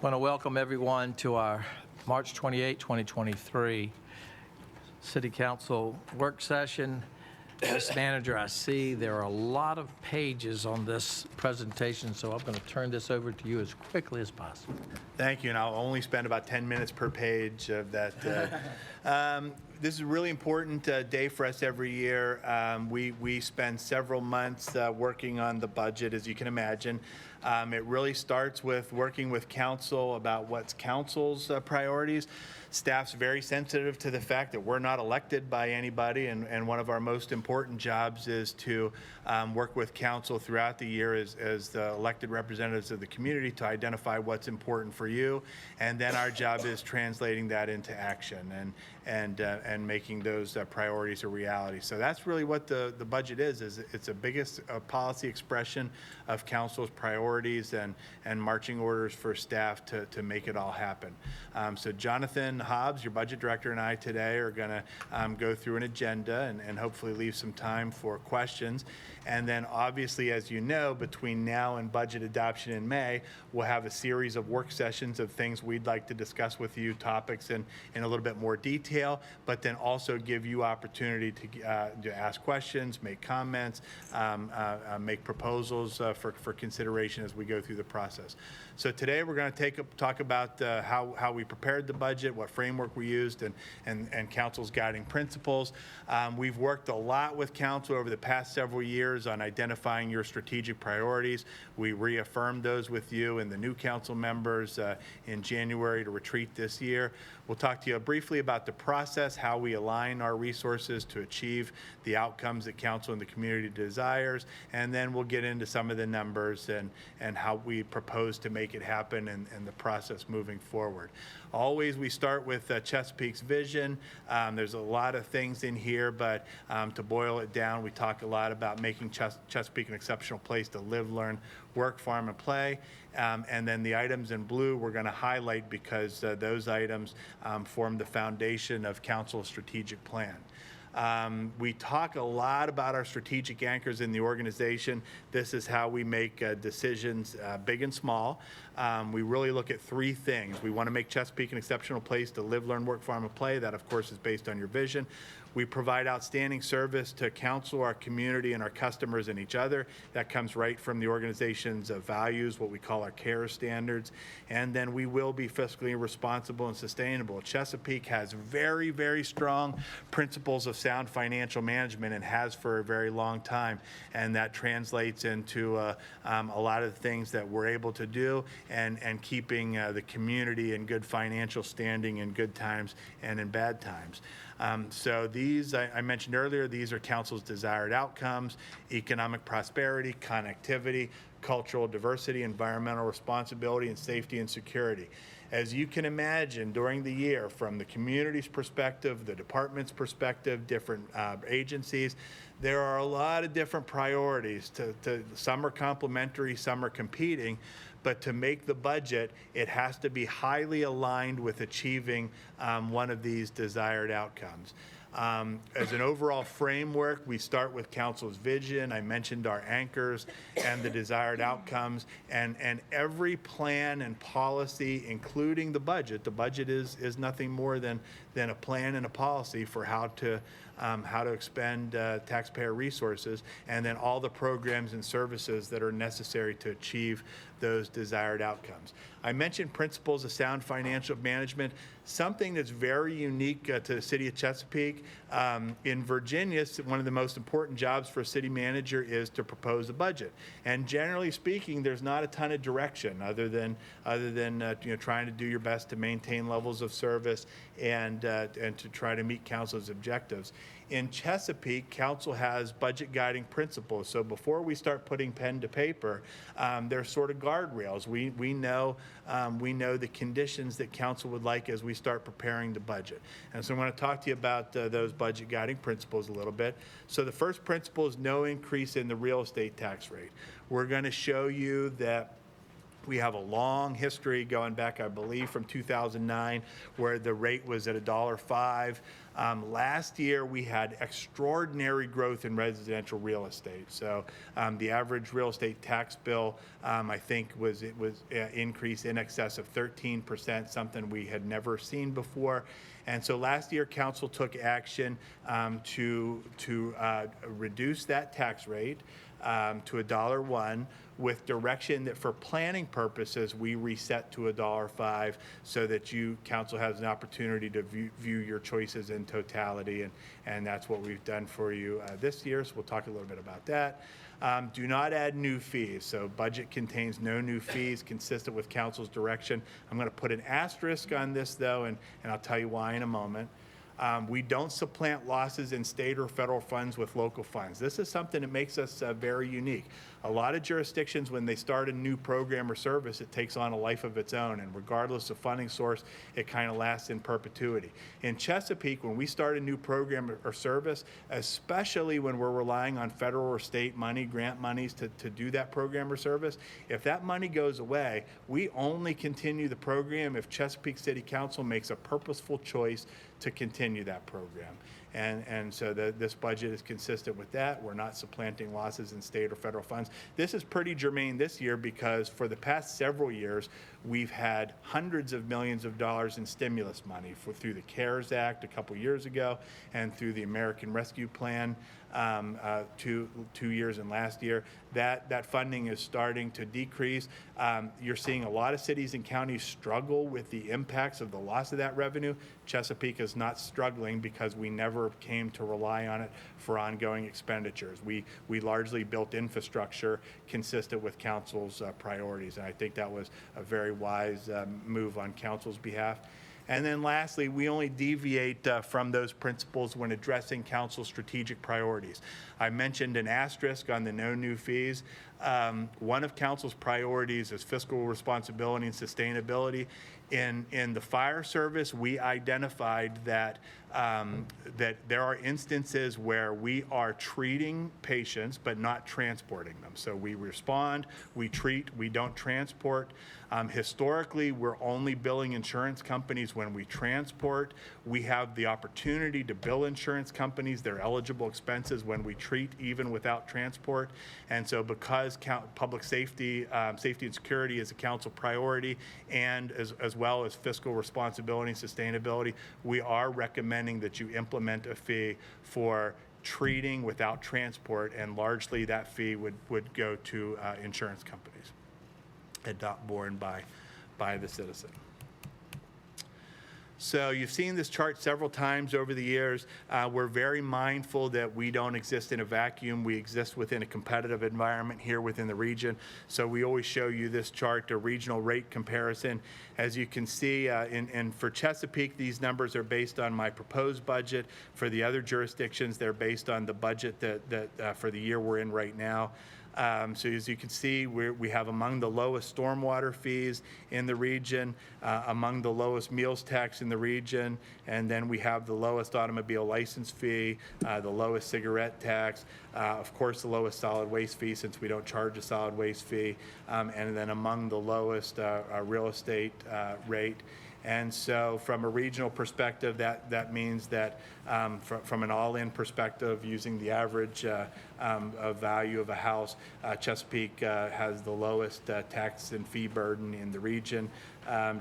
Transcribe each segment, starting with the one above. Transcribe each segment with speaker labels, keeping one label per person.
Speaker 1: Want to welcome everyone to our March 28, 2023 City Council work session. As manager, I see there are a lot of pages on this presentation, so I'm going to turn this over to you as quickly as possible.
Speaker 2: Thank you, and I'll only spend about 10 minutes per page of that. This is a really important day for us every year. We spend several months working on the budget, as you can imagine. It really starts with working with council about what's council's priorities. Staff's very sensitive to the fact that we're not elected by anybody, and one of our most important jobs is to work with council throughout the year as the elected representatives of the community to identify what's important for you, and then our job is translating that into action and making those priorities a reality. So that's really what the budget is it's the biggest policy expression of council's priorities and marching orders for staff to make it all happen. So Jonathan Hobbs, your budget director, and I today are going to go through an agenda and hopefully leave some time for questions. And then obviously, as you know, between now and budget adoption in May, we'll have a series of work sessions of things we'd like to discuss with you, topics in a little bit more detail, but then also give you opportunity to ask questions, make comments, make proposals for consideration as we go through the process. So today we're going to talk about how we prepared the budget, what framework we used, and council's guiding principles. We've worked a lot with council over the past several years on identifying your strategic priorities. We reaffirmed those with you and the new council members in January to retreat this year. We'll talk to you briefly about the process, how we align our resources to achieve the outcomes that council and the community desires, and then we'll get into some of the numbers and how we propose to make it happen and the process moving forward. Always we start with Chesapeake's vision. There's a lot of things in here, but to boil it down, we talk a lot about making Chesapeake an exceptional place to live, learn, work, farm, and play. And then the items in blue we're going to highlight because those items form the foundation of council's strategic plan. We talk a lot about our strategic anchors in the organization. This is how we make decisions big and small. We really look at three things. We want to make Chesapeake an exceptional place to live, learn, work, farm, and play. That, of course, is based on your vision. We provide outstanding service to council, our community, and our customers and each other. That comes right from the organization's values, what we call our CARE standards. And then we will be fiscally responsible and sustainable. Chesapeake has very, very strong principles of sound financial management and has for a very long time. And that translates into a lot of the things that we're able to do and keeping the community in good financial standing in good times and in bad times. So these, I mentioned earlier, these are council's desired outcomes: economic prosperity, connectivity, cultural diversity, environmental responsibility, and safety and security. As you can imagine, during the year, from the community's perspective, the department's perspective, different agencies, there are a lot of different priorities. Some are complementary, some are competing, but to make the budget, it has to be highly aligned with achieving one of these desired outcomes. As an overall framework, we start with council's vision. I mentioned our anchors and the desired outcomes, and every plan and policy, including the budget. The budget is nothing more than a plan and a policy for how to expend taxpayer resources, and then all the programs and services that are necessary to achieve those desired outcomes. I mentioned principles of sound financial management, something that's very unique to the city of Chesapeake. In Virginia, one of the most important jobs for a city manager is to propose a budget. And generally speaking, there's not a ton of direction other than trying to do your best to maintain levels of service and to try to meet council's objectives. In Chesapeake, council has budget guiding principles. So before we start putting pen to paper, there's sort of guardrails. We know the conditions that council would like as we start preparing the budget. And so I want to talk to you about those budget guiding principles a little bit. So the first principle is no increase in the real estate tax rate. We're going to show you that We have a long history going back, I believe, from 2009, where the rate was at $1.05. Last year, we had extraordinary growth in residential real estate. So the average real estate tax bill, I think, was increased in excess of 13%, something we had never seen before. And so last year, council took action to reduce that tax rate to $1.01, with direction that for planning purposes, we reset to $1.05 so that council has an opportunity to view your choices in totality. And that's what we've done for you this year. So we'll talk a little bit about that. Do not add new fees. So budget contains no new fees consistent with council's direction. I'm going to put an asterisk on this, though, and I'll tell you why in a moment. We don't supplant losses in state or federal funds with local funds. This is something that makes us very unique. A lot of jurisdictions, when they start a new program or service, it takes on a life of its own, and regardless of funding source, it kind of lasts in perpetuity. In Chesapeake, when we start a new program or service, especially when we're relying on federal or state money, grant monies to do that program or service, if that money goes away, we only continue the program if Chesapeake City Council makes a purposeful choice to continue that program. And so this budget is consistent with that. We're not supplanting losses in state or federal funds. This is pretty germane this year because for the past several years, we've had hundreds of millions of dollars in stimulus money through the CARES Act a couple years ago and through the American Rescue Plan 2 years and last year. That funding is starting to decrease. You're seeing a lot of cities and counties struggle with the impacts of the loss of that revenue. Chesapeake is not struggling because we never came to rely on it for ongoing expenditures. We largely built infrastructure consistent with council's priorities, and I think that was a very wise move on council's behalf. And then lastly, we only deviate from those principles when addressing council's strategic priorities. I mentioned an asterisk on the no new fees. One of council's priorities is fiscal responsibility and sustainability. In the fire service, we identified that there are instances where we are treating patients but not transporting them. So we respond, we treat, we don't transport. Historically, we're only billing insurance companies when we transport. We have the opportunity to bill insurance companies their eligible expenses when we treat, even without transport. And so because public safety, safety and security is a council priority, and as well as fiscal responsibility and sustainability, we are recommending that you implement a fee for treating without transport, and largely that fee would go to insurance companies and not borne by the citizen. So you've seen this chart several times over the years. We're very mindful that we don't exist in a vacuum. We exist within a competitive environment here within the region. So we always show you this chart, a regional rate comparison. As you can see, and for Chesapeake, these numbers are based on my proposed budget. For the other jurisdictions, they're based on the budget that for the year we're in right now. So as you can see, we have among the lowest stormwater fees in the region, among the lowest meals tax in the region, and then we have the lowest automobile license fee, the lowest cigarette tax, of course the lowest solid waste fee since we don't charge a solid waste fee, and then among the lowest real estate rate. And so from a regional perspective, that means that from an all-in perspective, using the average of value of a house, Chesapeake has the lowest tax and fee burden in the region.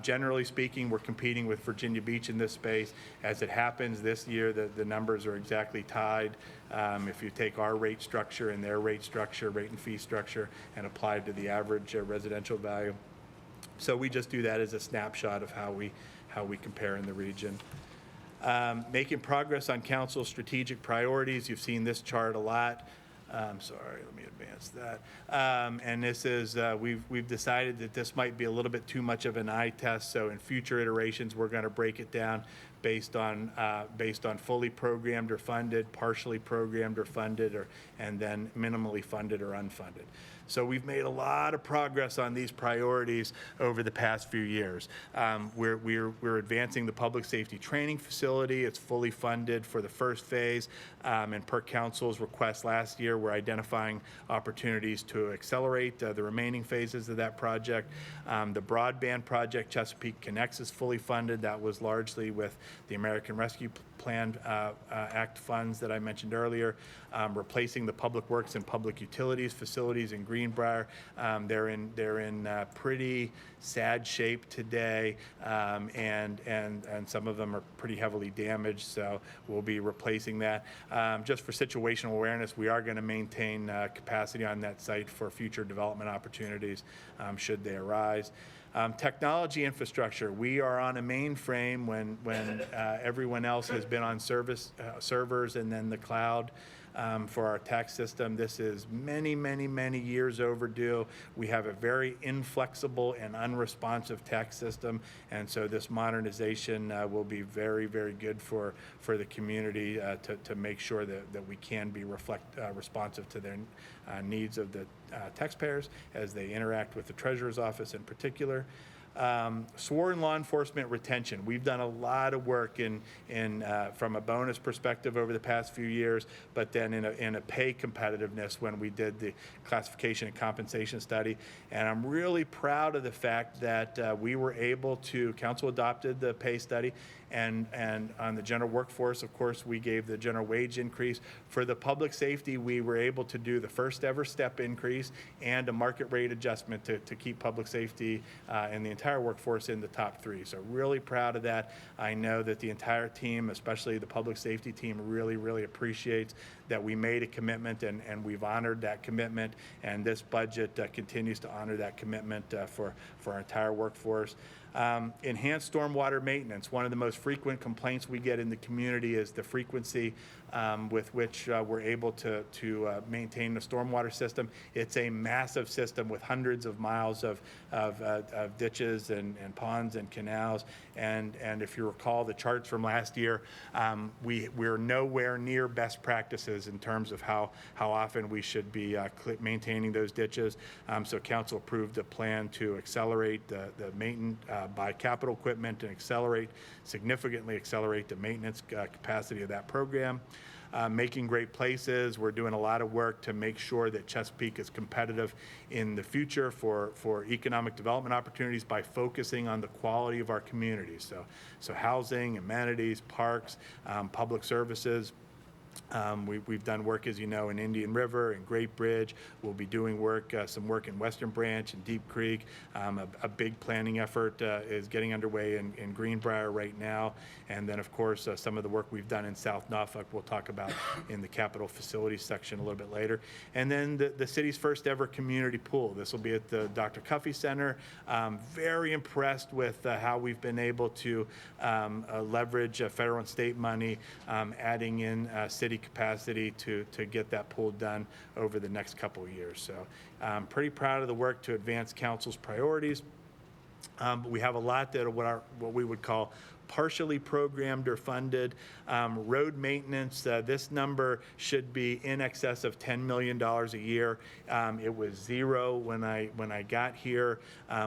Speaker 2: Generally speaking, we're competing with Virginia Beach in this space. As it happens this year, the numbers are exactly tied. If you take our rate structure and their rate structure, rate and fee structure, and apply it to the average residential value. So we just do that as a snapshot of how we compare in the region. Making progress on council's strategic priorities. You've seen this chart a lot. Sorry, let me advance that. And this is, we've decided that this might be a little bit too much of an eye test. So in future iterations, we're going to break it down based on fully programmed or funded, partially programmed or funded, and then minimally funded or unfunded. So we've made a lot of progress on these priorities over the past few years. We're advancing the public safety training facility. It's fully funded for the first phase, and per council's request last year, we're identifying opportunities to accelerate the remaining phases of that project. The broadband project, Chesapeake Connects, is fully funded. That was largely with the American Rescue Plan Act funds that I mentioned earlier. Replacing the public works and public utilities facilities in Greenbrier. They're in pretty sad shape today, and some of them are pretty heavily damaged, so we'll be replacing that. Just for situational awareness, we are going to maintain capacity on that site for future development opportunities should they arise. Technology infrastructure, we are on a mainframe when everyone else has been on servers and then the cloud. For our tax system. This is many, many, many years overdue. We have a very inflexible and unresponsive tax system, and so this modernization will be very, very good for the community to make sure that we can be responsive to their needs of the taxpayers as they interact with the Treasurer's Office in particular. Sworn law enforcement retention. We've done a lot of work from a bonus perspective over the past few years, but then in a pay competitiveness when we did the classification and compensation study. And I'm really proud of the fact that we were able to, council adopted the pay study, and on the general workforce, of course, we gave the general wage increase. For the public safety, we were able to do the first ever step increase and a market rate adjustment to keep public safety and the entire workforce in the top 3. So really proud of that. I know that the entire team, especially the public safety team, really, really appreciates that we made a commitment and we've honored that commitment. And this budget continues to honor that commitment for our entire workforce. Enhanced stormwater maintenance. One of the most frequent complaints we get in the community is the frequency with which we're able to maintain the stormwater system. It's a massive system with hundreds of miles of ditches and ponds and canals. And if you recall the charts from last year, we're nowhere near best practices in terms of how often we should be maintaining those ditches. So council approved a plan to accelerate the maintenance buy capital equipment and significantly accelerate the maintenance capacity of that program. Making great places. We're doing a lot of work to make sure that Chesapeake is competitive in the future for economic development opportunities by focusing on the quality of our communities. So housing, amenities, parks, public services. We've done work, as you know, in Indian River and Great Bridge. We'll be doing some work in Western Branch and Deep Creek. A big planning effort is getting underway in Greenbrier right now. And then, of course, some of the work we've done in South Norfolk we'll talk about in the capital facilities section a little bit later. And then the city's first ever community pool. This will be at the Dr. Cuffey Center. Very impressed with how we've been able to leverage federal and state money, adding in city capacity to get that pool done over the next couple of years. So I'm pretty proud of the work to advance council's priorities. But we have a lot that are what we would call partially programmed or funded. Road maintenance, this number should be in excess of $10 million a year. It was zero when I got here.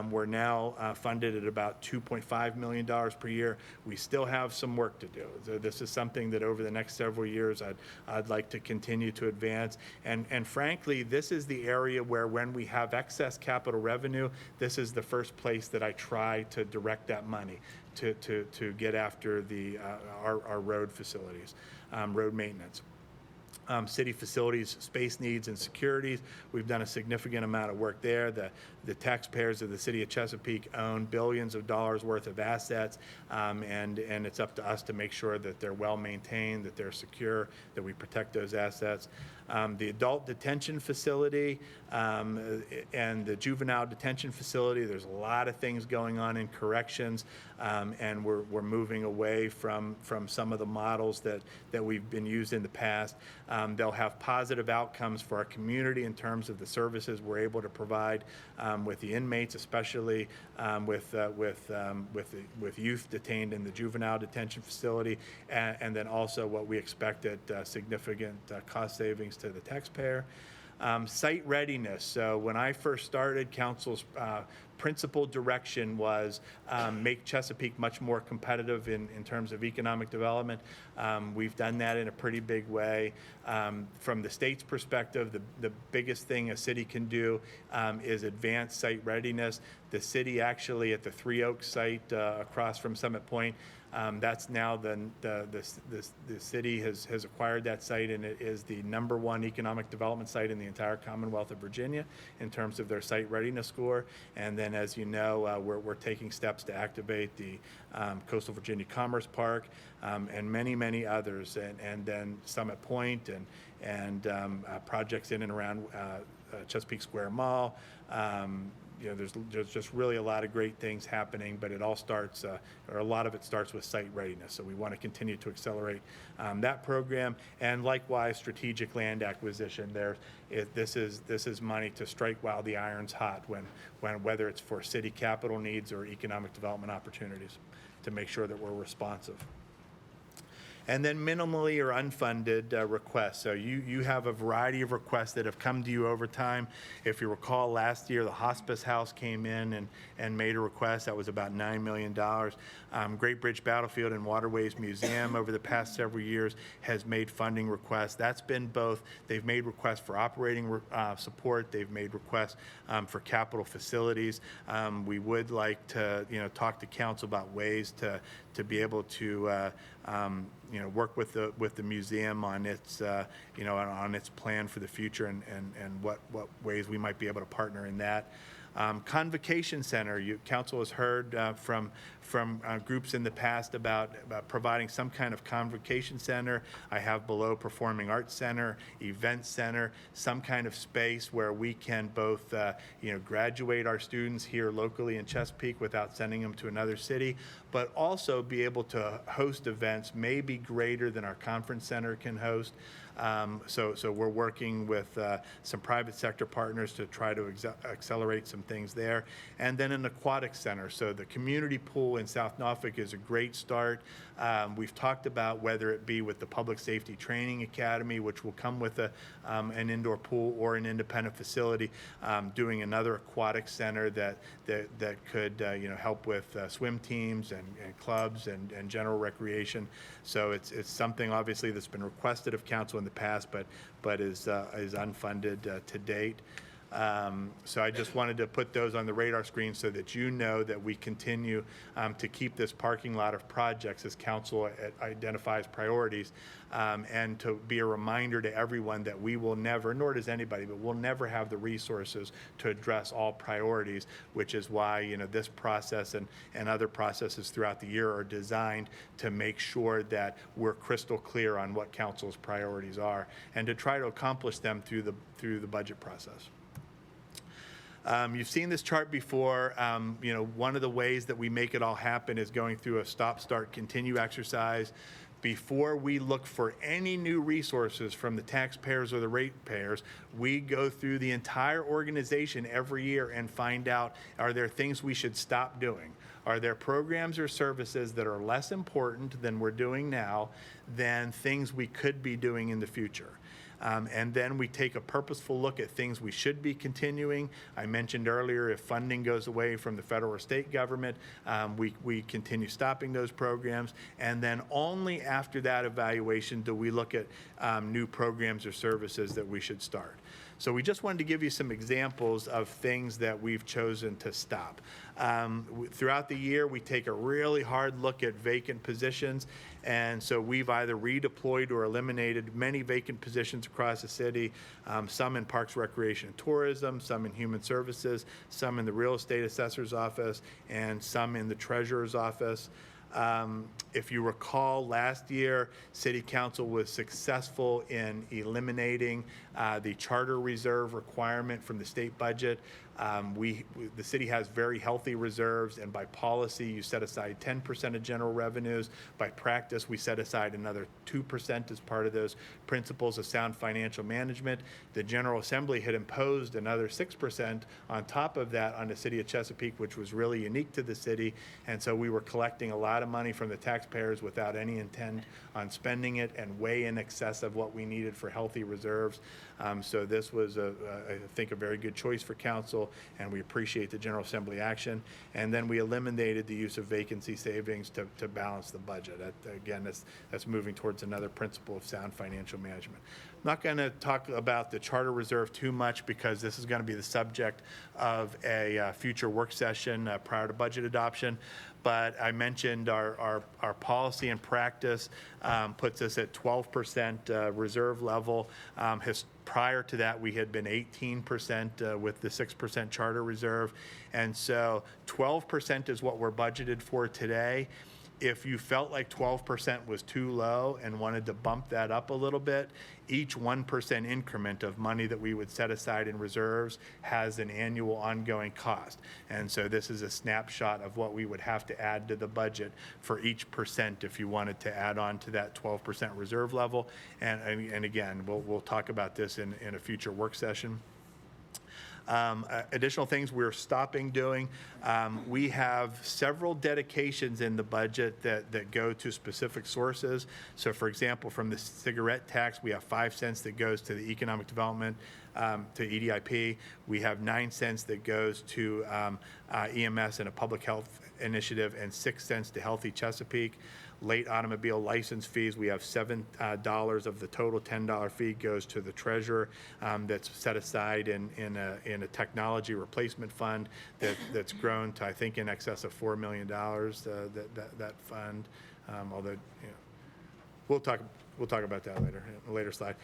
Speaker 2: We're now funded at about $2.5 million per year. We still have some work to do. So this is something that over the next several years I'd like to continue to advance. And frankly, this is the area where when we have excess capital revenue, this is the first place that I try to direct that money to get after our road facilities, road maintenance. City facilities, space needs, and securities. We've done a significant amount of work there. The taxpayers of the city of Chesapeake own billions of dollars worth of assets, and it's up to us to make sure that they're well maintained, that they're secure, that we protect those assets. The adult detention facility and the juvenile detention facility, there's a lot of things going on in corrections, and we're moving away from some of the models that we've been used in the past. They'll have positive outcomes for our community in terms of the services we're able to provide with the inmates, especially with youth detained in the juvenile detention facility, and then also what we expect at significant cost savings to the taxpayer. Site readiness. So when I first started, council's principal direction was make Chesapeake much more competitive in terms of economic development. We've done that in a pretty big way. From the state's perspective, the biggest thing a city can do is advance site readiness. The city actually at the Three Oaks site across from Summit Point, that's now the city has acquired that site, and it is the #1 economic development site in the entire Commonwealth of Virginia in terms of their site readiness score. And then, as you know, we're taking steps to activate the Coastal Virginia Commerce Park and many others, and then Summit Point and projects in and around Chesapeake Square Mall. There's just really a lot of great things happening, but it all starts, or a lot of it starts with site readiness. So we want to continue to accelerate that program, and likewise strategic land acquisition. This is money to strike while the iron's hot, whether it's for city capital needs or economic development opportunities, to make sure that we're responsive. And then minimally or unfunded requests. So you have a variety of requests that have come to you over time. If you recall, last year the hospice house came in and made a request that was about $9 million. Great Bridge Battlefield and Waterways Museum over the past several years has made funding requests. That's been both. They've made requests for operating support. They've made requests for capital facilities. We would like to talk to council about ways to be able to work with the museum on its on its plan for the future, and what ways we might be able to partner in that. Convocation Center, council has heard from groups in the past about providing some kind of convocation center. I have below Performing Arts Center, Event Center, some kind of space where we can both graduate our students here locally in Chesapeake without sending them to another city, but also be able to host events maybe greater than our conference center can host. So we're working with some private sector partners to try to accelerate some things there. And then an aquatic center. So the community pool in South Norfolk is a great start. We've talked about whether it be with the Public Safety Training Academy, which will come with an indoor pool, or an independent facility, doing another aquatic center that could help with swim teams and clubs and general recreation. So it's something obviously that's been requested of council in the past, but is unfunded to date. So I just wanted to put those on the radar screen so that you know that we continue to keep this parking lot of projects as council identifies priorities, and to be a reminder to everyone that we will never, nor does anybody, but we'll never have the resources to address all priorities, which is why this process and other processes throughout the year are designed to make sure that we're crystal clear on what council's priorities are, and to try to accomplish them through the budget process. You've seen this chart before. One of the ways that we make it all happen is going through a stop, start, continue exercise. Before we look for any new resources from the taxpayers or the ratepayers, we go through the entire organization every year and find out, are there things we should stop doing? Are there programs or services that are less important than we're doing now than things we could be doing in the future? And then we take a purposeful look at things we should be continuing. I mentioned earlier, if funding goes away from the federal or state government, we continue stopping those programs. And then only after that evaluation do we look at new programs or services that we should start. So we just wanted to give you some examples of things that we've chosen to stop. Throughout the year, we take a really hard look at vacant positions, and so we've either redeployed or eliminated many vacant positions across the city, some in Parks, Recreation, and Tourism, some in Human Services, some in the Real Estate Assessor's Office, and some in the Treasurer's Office. If you recall, last year, City Council was successful in eliminating the charter reserve requirement from the state budget. The city has very healthy reserves, and by policy, you set aside 10% of general revenues. By practice, we set aside another 2% as part of those principles of sound financial management. The General Assembly had imposed another 6% on top of that on the city of Chesapeake, which was really unique to the city. And so we were collecting a lot of money from the taxpayers without any intent on spending it, and way in excess of what we needed for healthy reserves. So this was, I think, a very good choice for council, and we appreciate the General Assembly action. And then we eliminated the use of vacancy savings to balance the budget. Again, that's moving towards another principle of sound financial management. I'm not going to talk about the charter reserve too much, because this is going to be the subject of a future work session prior to budget adoption. But I mentioned our policy and practice puts us at 12% reserve level. Prior to that, we had been 18% with the 6% charter reserve. And so 12% is what we're budgeted for today. If you felt like 12% was too low and wanted to bump that up a little bit, each 1% increment of money that we would set aside in reserves has an annual ongoing cost. And so this is a snapshot of what we would have to add to the budget for each percent if you wanted to add on to that 12% reserve level. And again, we'll talk about this in a future work session. Additional things we're stopping doing. We have several dedications in the budget that go to specific sources. So for example, from the cigarette tax, we have 5 cents that goes to the economic development, to EDIP. We have 9 cents that goes to EMS and a public health initiative, and 6 cents to Healthy Chesapeake. Late automobile license fees, we have $7 of the total $10 fee goes to the treasurer, that's set aside in a technology replacement fund that's grown to, I think, in excess of $4 million, that fund. Although, you know, we'll talk about that later, in a later slide.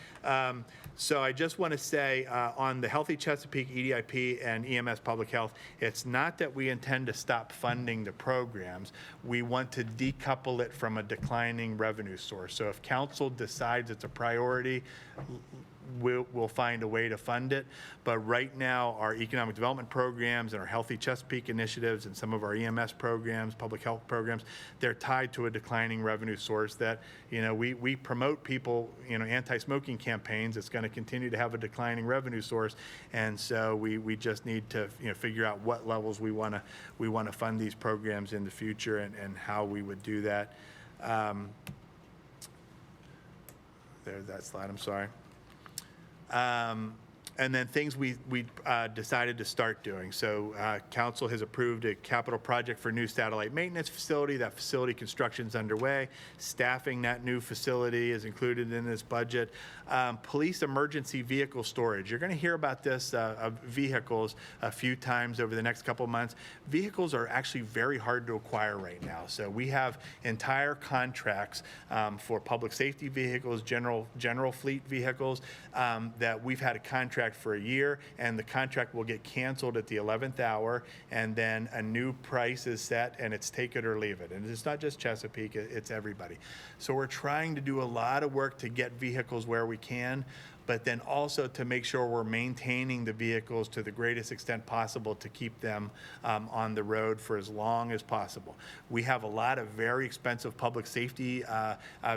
Speaker 2: So I just want to say on the Healthy Chesapeake, EDIP, and EMS Public Health, it's not that we intend to stop funding the programs. We want to decouple it from a declining revenue source. So if council decides it's a priority, we'll find a way to fund it. But right now, our economic development programs and our Healthy Chesapeake initiatives and some of our EMS programs, public health programs, they're tied to a declining revenue source that, you know, we promote people, you know, anti-smoking campaigns. It's going to continue to have a declining revenue source. And so we just need to, you know, figure out what levels we want to fund these programs in the future, and how we would do that. There's that slide, I'm sorry. And then things we decided to start doing. So council has approved a capital project for new satellite maintenance facility. That facility construction is underway. Staffing that new facility is included in this budget. Police emergency vehicle storage. You're going to hear about this vehicles a few times over the next couple of months. Vehicles are actually very hard to acquire right now. So we have entire contracts for public safety vehicles, general fleet vehicles, that we've had a contract for a year, and the contract will get canceled at the 11th hour, and then a new price is set, and it's take it or leave it. And it's not just Chesapeake, it's everybody. So we're trying to do a lot of work to get vehicles where we can, but then also to make sure we're maintaining the vehicles to the greatest extent possible to keep them on the road for as long as possible. We have a lot of very expensive public safety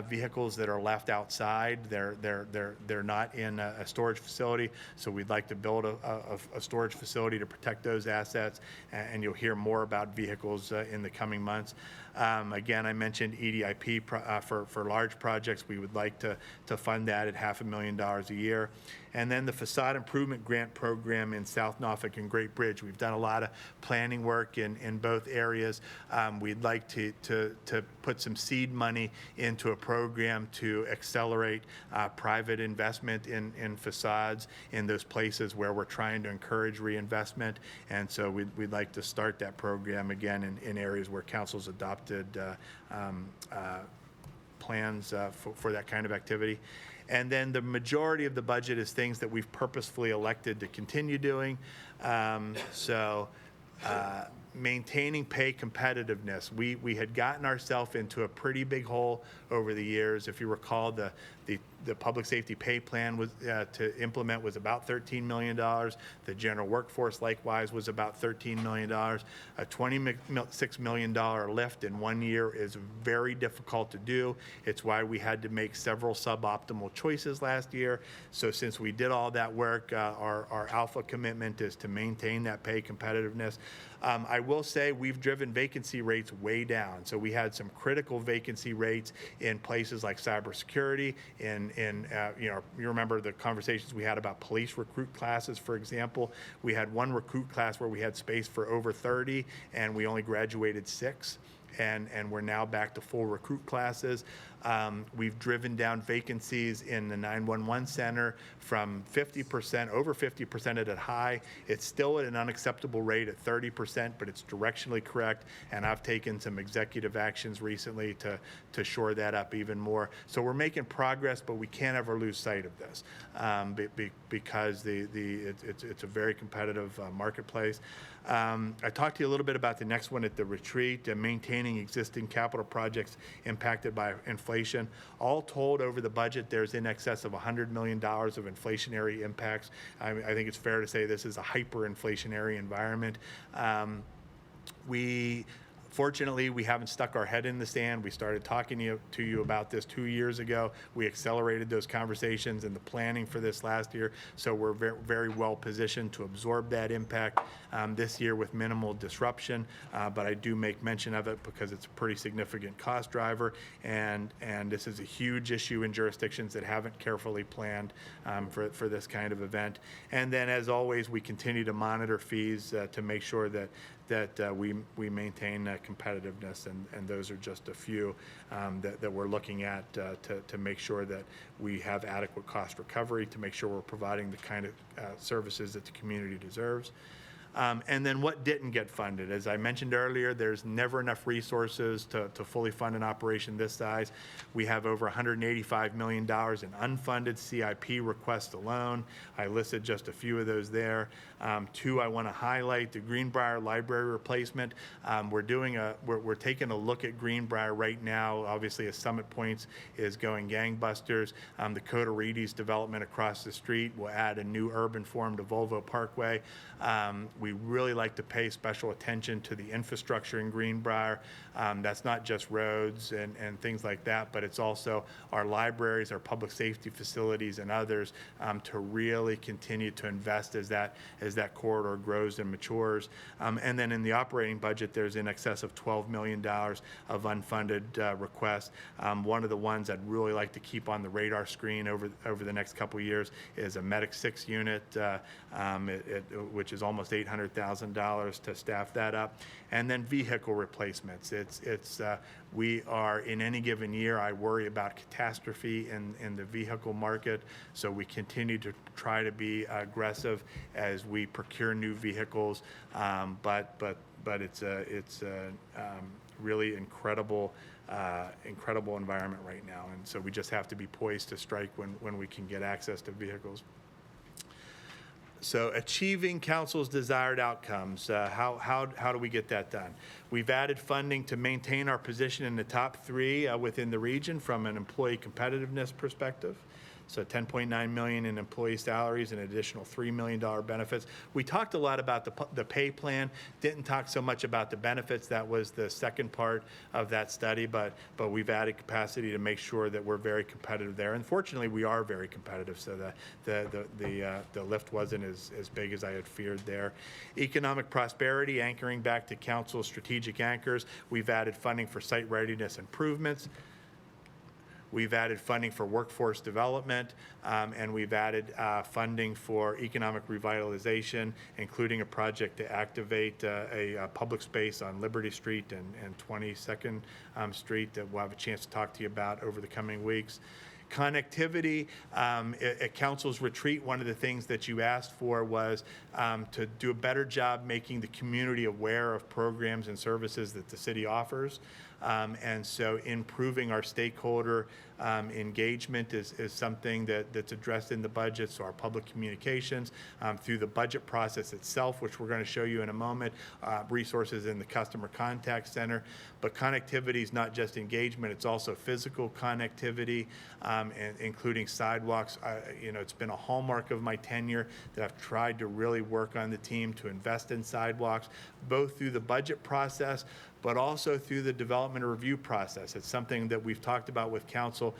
Speaker 2: vehicles that are left outside. They're not in a storage facility, so we'd like to build a storage facility to protect those assets, and you'll hear more about vehicles in the coming months. Again, I mentioned EDIP for large projects. We would like to fund that at $500,000 a year. And then the facade improvement grant program in South Norfolk and Great Bridge. We've done a lot of planning work in both areas. We'd like to put some seed money into a program to accelerate private investment in facades in those places where we're trying to encourage reinvestment. And so we'd like to start that program again in areas where council's adopted plans for that kind of activity. And then the majority of the budget is things that we've purposefully elected to continue doing. Maintaining pay competitiveness. We had gotten ourselves into a pretty big hole over the years. If you recall, the The public safety pay plan was to implement was about $13 million. The general workforce likewise was about $13 million. A $26 million lift in 1 year is very difficult to do. It's why we had to make several suboptimal choices last year. So since we did all that work, our alpha commitment is to maintain that pay competitiveness. I will say we've driven vacancy rates way down. So we had some critical vacancy rates in places like cybersecurity. You remember the conversations we had about police recruit classes, for example. We had one recruit class where we had space for over 30, and we only graduated 6. And we're now back to full recruit classes. We've driven down vacancies in the 911 center from 50%, over 50% at a high. It's still at an unacceptable rate at 30%, but it's directionally correct. And I've taken some executive actions recently to shore that up even more. So we're making progress, but we can't ever lose sight of this because it's a very competitive marketplace. I talked to you a little bit about the next one at the retreat, maintaining existing capital projects impacted by inflation. All told, over the budget, there's in excess of $100 million of inflationary impacts. I think it's fair to say this is a hyperinflationary environment. Fortunately, we haven't stuck our head in the sand. We started talking to you about this 2 years ago. We accelerated those conversations and the planning for this last year, so we're very, very well positioned to absorb that impact this year with minimal disruption. But I do make mention of it because it's a pretty significant cost driver, and this is a huge issue in jurisdictions that haven't carefully planned for this kind of event. And then, as always, we continue to monitor fees to make sure that we maintain competitiveness, and those are just a few that we're looking at to make sure that we have adequate cost recovery, to make sure we're providing the kind of services that the community deserves. And then what didn't get funded? As I mentioned earlier, there's never enough resources to fully fund an operation this size. We have over $185 million in unfunded CIP requests alone. I listed just a few of those there. Two, I want to highlight the Greenbrier Library replacement. We're taking a look at Greenbrier right now. Obviously, as Summit Points is going gangbusters. The Coterides development across the street will add a new urban form to Volvo Parkway. We really like to pay special attention to the infrastructure in Greenbrier. That's not just roads and things like that, but it's also our libraries, our public safety facilities, and others to really continue to invest as that corridor grows and matures. And then in the operating budget, there's in excess of $12 million of unfunded requests. One of the ones I'd really like to keep on the radar screen over the next couple of years is a Medic 6 unit, which is almost $800,000 to staff that up. And then vehicle replacements. We are, in any given year, I worry about catastrophe in the vehicle market, so we continue to try to be aggressive as we procure new vehicles. But it's a really incredible environment right now, and so we just have to be poised to strike when we can get access to vehicles. So achieving council's desired outcomes, how do we get that done? We've added funding to maintain our position in the top 3 within the region from an employee competitiveness perspective. So $10.9 million in employee salaries and additional $3 million benefits. We talked a lot about the pay plan, didn't talk so much about the benefits. That was the second part of that study, but we've added capacity to make sure that we're very competitive there. And fortunately, we are very competitive, so the lift wasn't as big as I had feared there. Economic prosperity, anchoring back to council's strategic anchors. We've added funding for site readiness improvements. We've added funding for workforce development, and we've added funding for economic revitalization, including a project to activate a public space on Liberty Street and 22nd Street that we'll have a chance to talk to you about over the coming weeks. Connectivity, at Council's retreat, one of the things that you asked for was to do a better job making the community aware of programs and services that the city offers. And so improving our stakeholder engagement is something that's addressed in the budget. So our public communications through the budget process itself, which we're going to show you in a moment, resources in the customer contact center. But connectivity is not just engagement, it's also physical connectivity. including sidewalks. It's been a hallmark of my tenure that I've tried to really work on the team to invest in sidewalks, both through the budget process, but also through the development and review process. It's something that we've talked about with council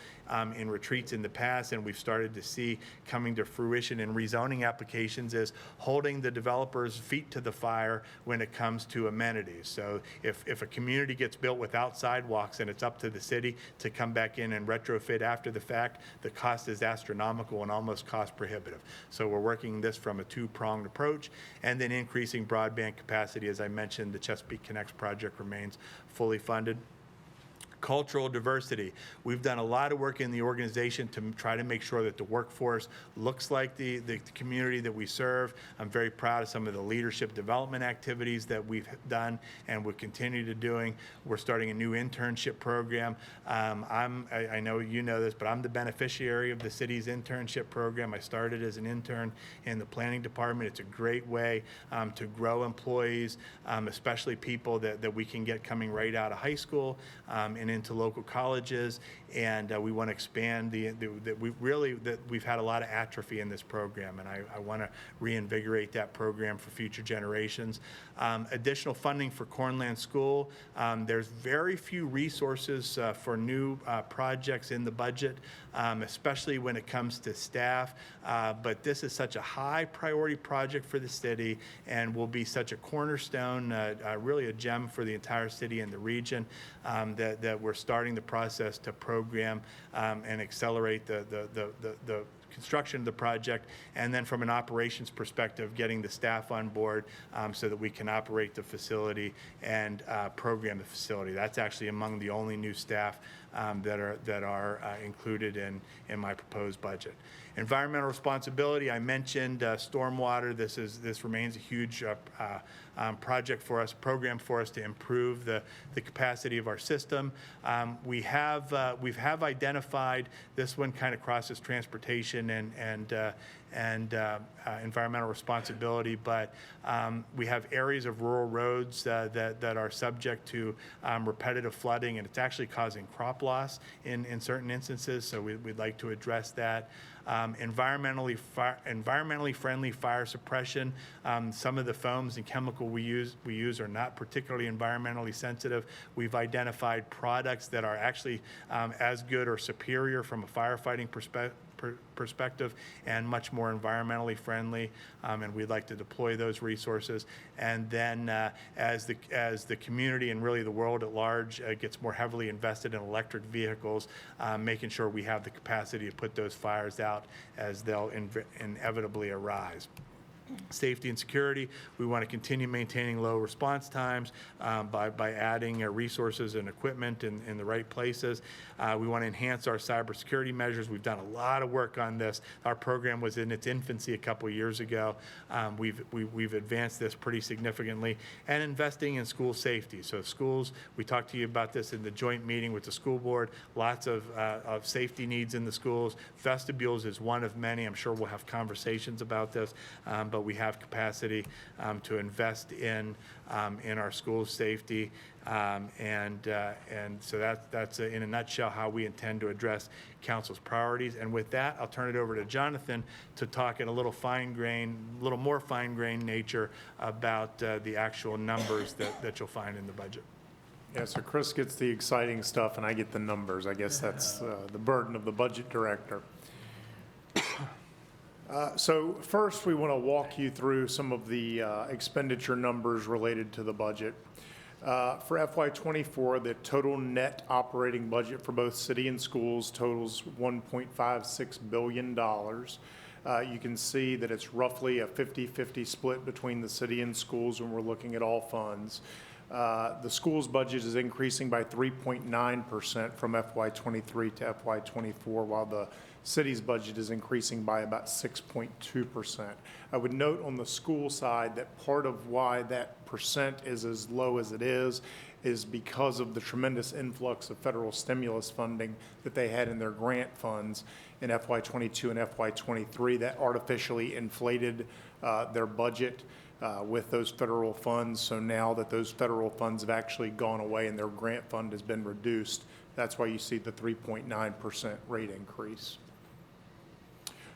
Speaker 2: in retreats in the past, and we've started to see coming to fruition in rezoning applications, is holding the developers' feet to the fire when it comes to amenities. So if a community gets built without sidewalks and it's up to the city to come back in and retrofit after the fact, the cost is astronomical and almost cost prohibitive. So we're working this from a two-pronged approach, and then increasing broadband capacity. As I mentioned, the Chesapeake Connects project remains fully funded. Cultural diversity. We've done a lot of work in the organization to try to make sure that the workforce looks like the community that we serve. I'm very proud of some of the leadership development activities that we've done and will continue to doing. We're starting a new internship program. I know you know this, but I'm the beneficiary of the city's internship program. I started as an intern in the planning department. It's a great way to grow employees, especially people that we can get coming right out of high school and into local colleges, and we want to expand we've had a lot of atrophy in this program, and I want to reinvigorate that program for future generations. Additional funding for Cornland School. There's very few resources for new projects in the budget, especially when it comes to staff, but this is such a high priority project for the city and will be such a cornerstone, really a gem for the entire city and the region, that we're starting the process to program and accelerate the construction of the project, and then from an operations perspective, getting the staff on board so that we can operate the facility and program the facility. That's actually among the only new staff that are included in my proposed budget. Environmental responsibility, I mentioned stormwater. This remains a huge project for us, program for us to improve the capacity of our system. We've identified, this one kind of crosses transportation and environmental responsibility, but we have areas of rural roads that are subject to repetitive flooding, and it's actually causing crop loss in certain instances, so we'd like to address that. Environmentally friendly fire suppression. Some of the foams and chemical we use are not particularly environmentally sensitive. We've identified products that are actually as good or superior from a firefighting perspective and much more environmentally friendly, and we'd like to deploy those resources. And then as the community and really the world at large gets more heavily invested in electric vehicles, making sure we have the capacity to put those fires out as they'll inevitably arise. Safety and security, we want to continue maintaining low response times by adding resources and equipment in the right places. We want to enhance our cybersecurity measures. We've done a lot of work on this. Our program was in its infancy a couple years ago. We've advanced this pretty significantly, and investing in school safety. So schools, we talked to you about this in the joint meeting with the school board, lots of safety needs in the schools. Vestibules is one of many. I'm sure we'll have conversations about this, but we have capacity to invest in our school safety, and so that's in a nutshell how we intend to address council's priorities. And with that, I'll turn it over to Jonathan to talk in a little more fine-grained nature about the actual numbers that you'll find in the budget.
Speaker 3: Yeah, so Chris gets the exciting stuff and I get the numbers. I guess that's the burden of the budget director. So first, we want to walk you through some of the expenditure numbers related to the budget. For FY24, the total net operating budget for both city and schools totals $1.56 billion. You can see that it's roughly a 50-50 split between the city and schools when we're looking at all funds. The school's budget is increasing by 3.9% from FY23 to FY24, while the city's budget is increasing by about 6.2%. I would note on the school side that part of why that percent is as low as it is because of the tremendous influx of federal stimulus funding that they had in their grant funds in FY22 and FY23 that artificially inflated their budget with those federal funds. So now that those federal funds have actually gone away and their grant fund has been reduced, That's why you see the 3.9% rate increase.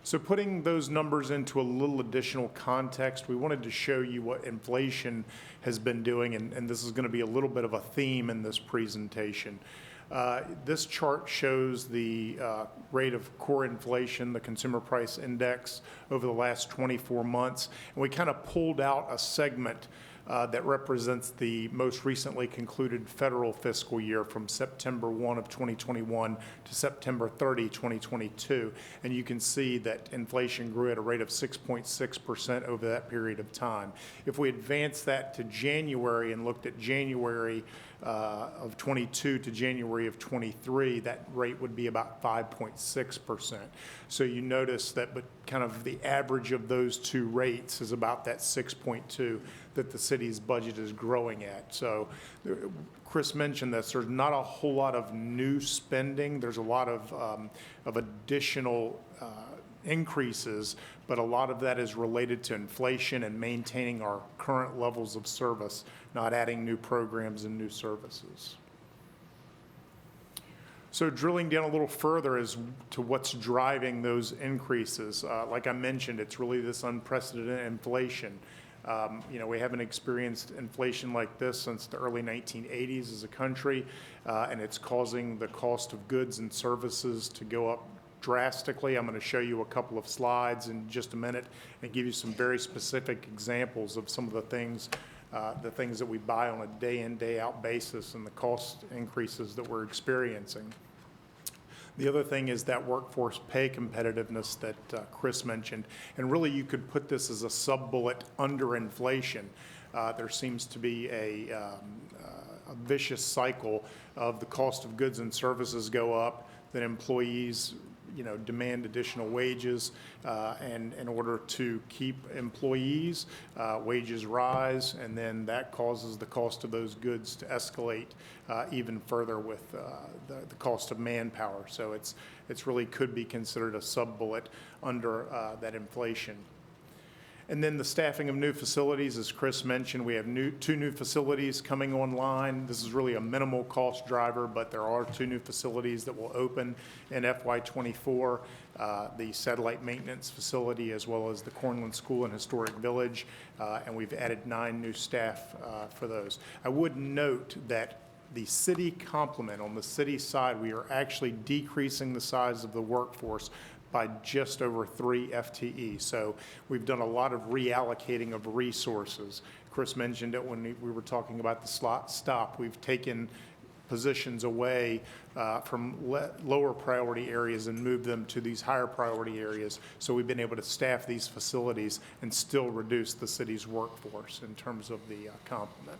Speaker 3: So putting those numbers into a little additional context, we wanted to show you what inflation has been doing, and this is going to be a little bit of a theme in this presentation. This chart shows the rate of core inflation, the consumer price index, over the last 24 months. And we kind of pulled out a segment that represents the most recently concluded federal fiscal year from September 1 of 2021 to September 30, 2022. And you can see that inflation grew at a rate of 6.6% over that period of time. If we advance that to January and looked at January of 22 to January of 23, that rate would be about 5.6%. So you notice that, but kind of the average of those two rates is about that 6.2 that the city's budget is growing at. So Chris mentioned this, there's not a whole lot of new spending. There's a lot of additional increases, but a lot of that is related to inflation and maintaining our current levels of service, not adding new programs and new services. So drilling down a little further as to what's driving those increases. Like I mentioned, it's really this unprecedented inflation. We haven't experienced inflation like this since the early 1980s as a country, and it's causing the cost of goods and services to go up drastically. I'm going to show you a couple of slides in just a minute and give you some very specific examples of some of the things that we buy on a day in, day out basis and the cost increases that we're experiencing. The other thing is that workforce pay competitiveness that Chris mentioned. And really you could put this as a sub-bullet under inflation. There seems to be a vicious cycle of the cost of goods and services go up, that employees demand additional wages, and in order to keep employees, wages rise, and then that causes the cost of those goods to escalate even further with the cost of manpower. So it's really could be considered a sub-bullet under that inflation. And then the staffing of new facilities, as Chris mentioned, we have two new facilities coming online. This is really a minimal cost driver, but there are two new facilities that will open in FY24, the satellite maintenance facility as well as the Cornland School and Historic Village, and we've added 9 new staff for those. I would note that the city complement, on the city side, we are actually decreasing the size of the workforce by just over 3 FTE. So we've done a lot of reallocating of resources. Chris mentioned it when we were talking about the slot stop. We've taken positions away from lower priority areas and moved them to these higher priority areas. So we've been able to staff these facilities and still reduce the city's workforce in terms of the complement.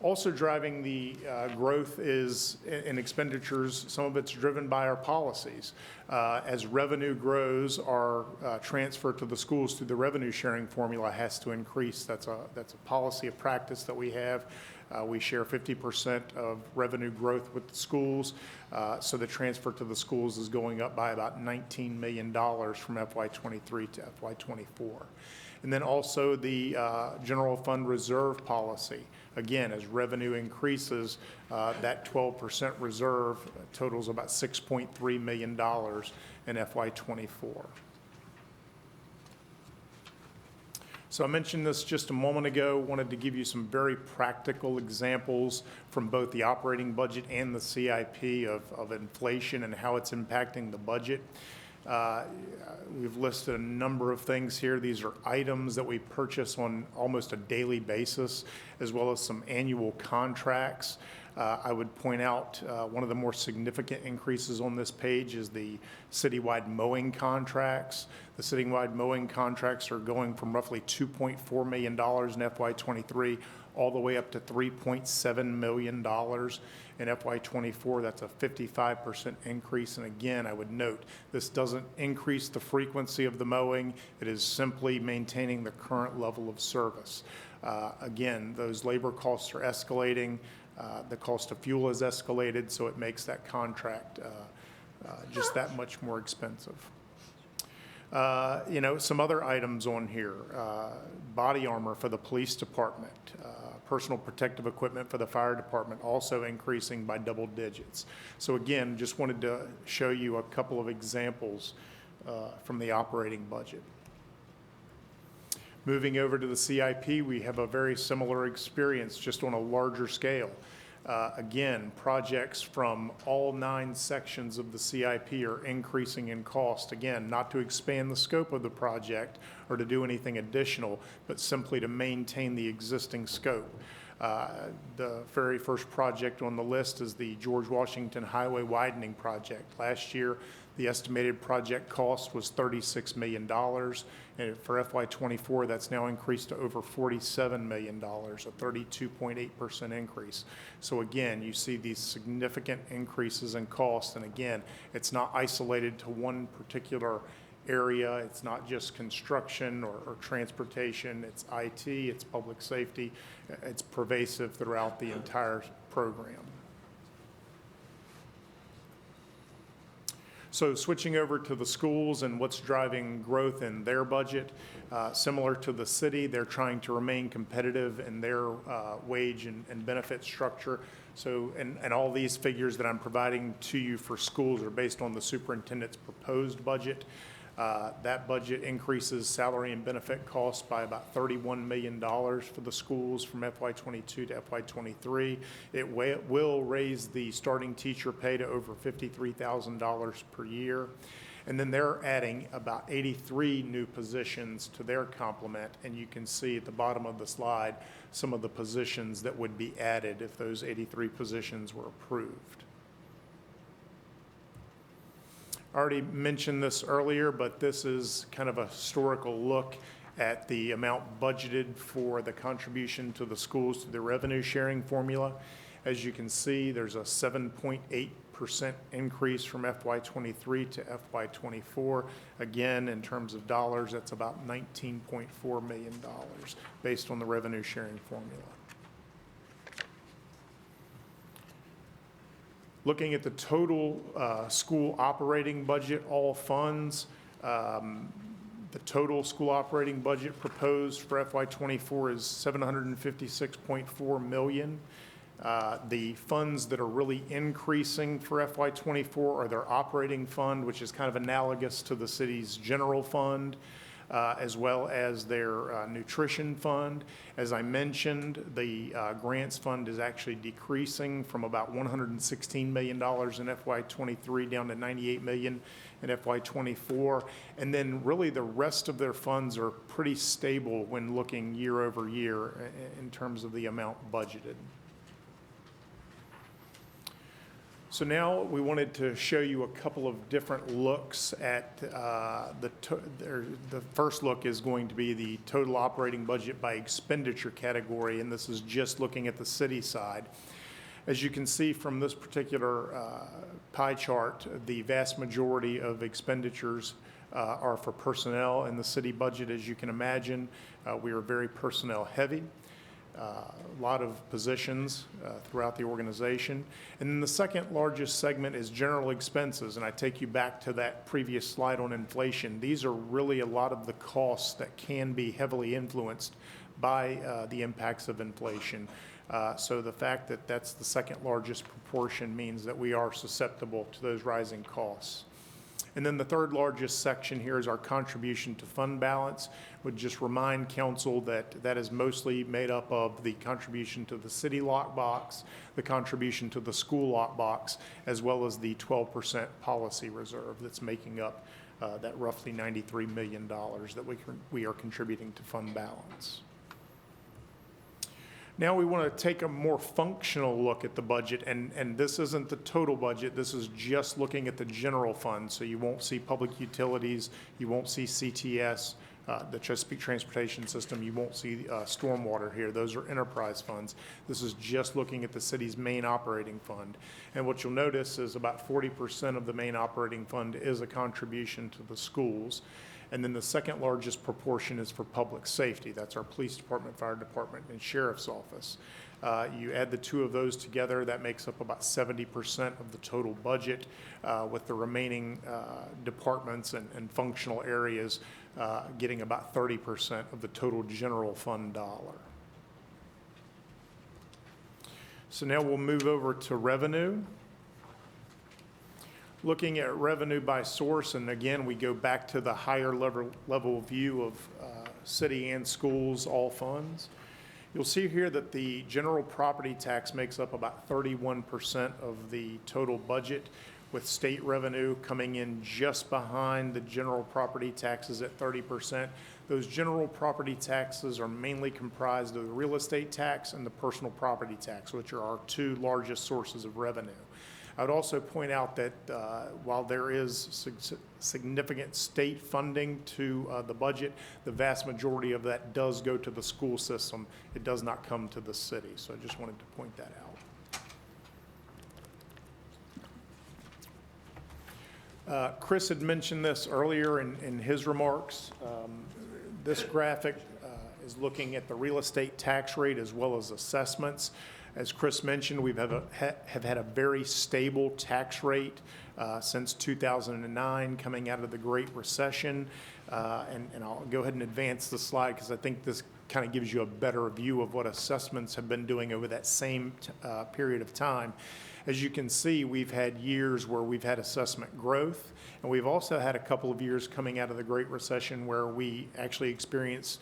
Speaker 3: Also driving the growth is in expenditures. Some of it's driven by our policies. As revenue grows, our transfer to the schools through the revenue sharing formula has to increase. That's a policy of practice that we have. We share 50% of revenue growth with the schools. So the transfer to the schools is going up by about $19 million from FY23 to FY24. And then also the general fund reserve policy. Again, as revenue increases, that 12% reserve totals about $6.3 million in FY24. So I mentioned this just a moment ago, wanted to give you some very practical examples from both the operating budget and the CIP of inflation and how it's impacting the budget. We've listed a number of things here. These are items that we purchase on almost a daily basis, as well as some annual contracts. I would point out one of the more significant increases on this page is the citywide mowing contracts. The citywide mowing contracts are going from roughly $2.4 million in FY23 all the way up to $3.7 million in FY24. That's a 55% increase. And again, I would note, this doesn't increase the frequency of the mowing. It is simply maintaining the current level of service. Again, those labor costs are escalating. The cost of fuel has escalated, so it makes that contract just that much more expensive. Some other items on here, body armor for the police department, personal protective equipment for the fire department also increasing by double digits. So again, just wanted to show you a couple of examples from the operating budget. Moving over to the CIP, we have a very similar experience, just on a larger scale. Again, projects from all 9 sections of the CIP are increasing in cost. Again, not to expand the scope of the project or to do anything additional, but simply to maintain the existing scope. The very first project on the list is the George Washington Highway Widening Project. Last year, the estimated project cost was $36 million, and for FY24, that's now increased to over $47 million, a 32.8% increase. So again, you see these significant increases in cost, and again, it's not isolated to one particular area. It's not just construction or transportation. It's IT, it's public safety. It's pervasive throughout the entire program. So switching over to the schools and what's driving growth in their budget, similar to the city, they're trying to remain competitive in their wage and benefit structure. So, and all these figures that I'm providing to you for schools are based on the superintendent's proposed budget. That budget increases salary and benefit costs by about $31 million for the schools from FY22 to FY23. It will raise the starting teacher pay to over $53,000 per year. And then they're adding about 83 new positions to their complement. And you can see at the bottom of the slide some of the positions that would be added if those 83 positions were approved. I already mentioned this earlier, but this is kind of a historical look at the amount budgeted for the contribution to the schools to the revenue sharing formula. As you can see, there's a 7.8% increase from FY23 to FY24. Again, in terms of dollars, that's about $19.4 million based on the revenue sharing formula. Looking at the total school operating budget, all funds, the total school operating budget proposed for FY24 is $756.4 million. The funds that are really increasing for FY24 are their operating fund, which is kind of analogous to the city's general fund, as well as their nutrition fund. As I mentioned, the grants fund is actually decreasing from about $116 million in FY23 down to $98 million in FY24. And then really the rest of their funds are pretty stable when looking year over year in terms of the amount budgeted. So now we wanted to show you a couple of different looks at the first look is going to be the total operating budget by expenditure category, and this is just looking at the city side. As you can see from this particular pie chart, the vast majority of expenditures are for personnel in the city budget. As you can imagine, we are very personnel heavy. A lot of positions throughout the organization. And then the second largest segment is general expenses, and I take you back to that previous slide on inflation. These are really a lot of the costs that can be heavily influenced by the impacts of inflation. So the fact that that's the second largest proportion means that we are susceptible to those rising costs. And then the third largest section here is our contribution to fund balance. Would just remind council that that is mostly made up of the contribution to the city lockbox, the contribution to the school lockbox, as well as the 12% policy reserve that's making up that roughly $93 million that we are contributing to fund balance. Now we want to take a more functional look at the budget, and this isn't the total budget, this is just looking at the general fund. So you won't see public utilities, you won't see CTS, the Chesapeake Transportation System, you won't see stormwater here. Those are enterprise funds. This is just looking at the city's main operating fund. And what you'll notice is about 40% of the main operating fund is a contribution to the schools. And then the second largest proportion is for public safety. That's our police department, fire department, and sheriff's office. You add the two of those together, that makes up about 70% of the total budget, with the remaining departments and functional areas getting about 30% of the total general fund dollar. So now we'll move over to revenue. Looking at revenue by source, and again, we go back to the higher level view of city and schools, all funds. You'll see here that the general property tax makes up about 31% of the total budget, with state revenue coming in just behind the general property taxes at 30%. Those general property taxes are mainly comprised of the real estate tax and the personal property tax, which are our two largest sources of revenue. I would also point out that while there is significant state funding to the budget, the vast majority of that does go to the school system. It does not come to the city. So I just wanted to point that out. Chris had mentioned this earlier in his remarks. This graphic is looking at the real estate tax rate as well as assessments. As Chris mentioned, we've have had a very stable tax rate since 2009, coming out of the Great Recession. And I'll go ahead and advance the slide because I think this kind of gives you a better view of what assessments have been doing over that same period of time. As you can see, we've had years where we've had assessment growth, and we've also had a couple of years coming out of the Great Recession where we actually experienced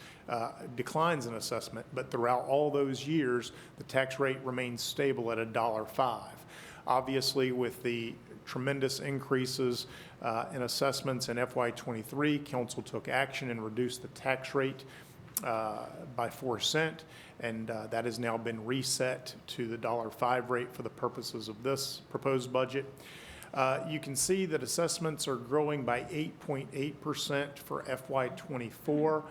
Speaker 3: declines in assessment. But throughout all those years, the tax rate remained stable at $1.05. Obviously, with the tremendous increases in assessments in FY23, council took action and reduced the tax rate by 4 cents, and that has now been reset to the $1.05 rate for the purposes of this proposed budget. You can see that assessments are growing by 8.8% for FY24.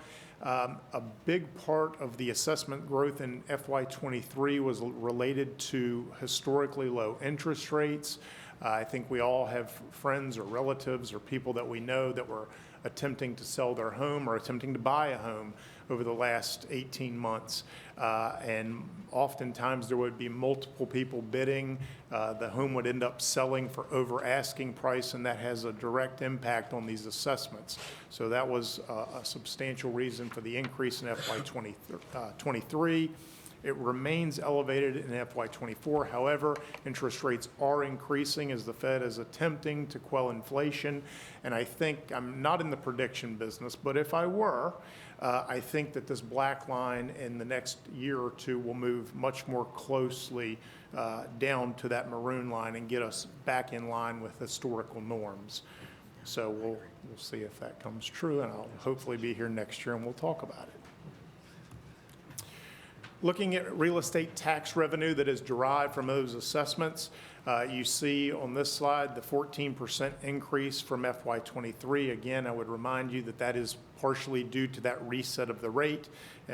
Speaker 3: A big part of the assessment growth in FY23 was related to historically low interest rates. I think we all have friends or relatives or people that we know that were attempting to sell their home or attempting to buy a home over the last 18 months. And oftentimes there would be multiple people bidding. The home would end up selling for over asking price, and that has a direct impact on these assessments. So that was a substantial reason for the increase in FY23. It remains elevated in FY24. However, interest rates are increasing as the Fed is attempting to quell inflation. And I think, I'm not in the prediction business, but if I were, I think that this black line in the next year or two will move much more closely down to that maroon line and get us back in line with historical norms. So we'll see if that comes true, and I'll hopefully be here next year and we'll talk about it. Looking at real estate tax revenue that is derived from those assessments, you see on this slide the 14% increase from FY23. Again, I would remind you that that is partially due to that reset of the rate.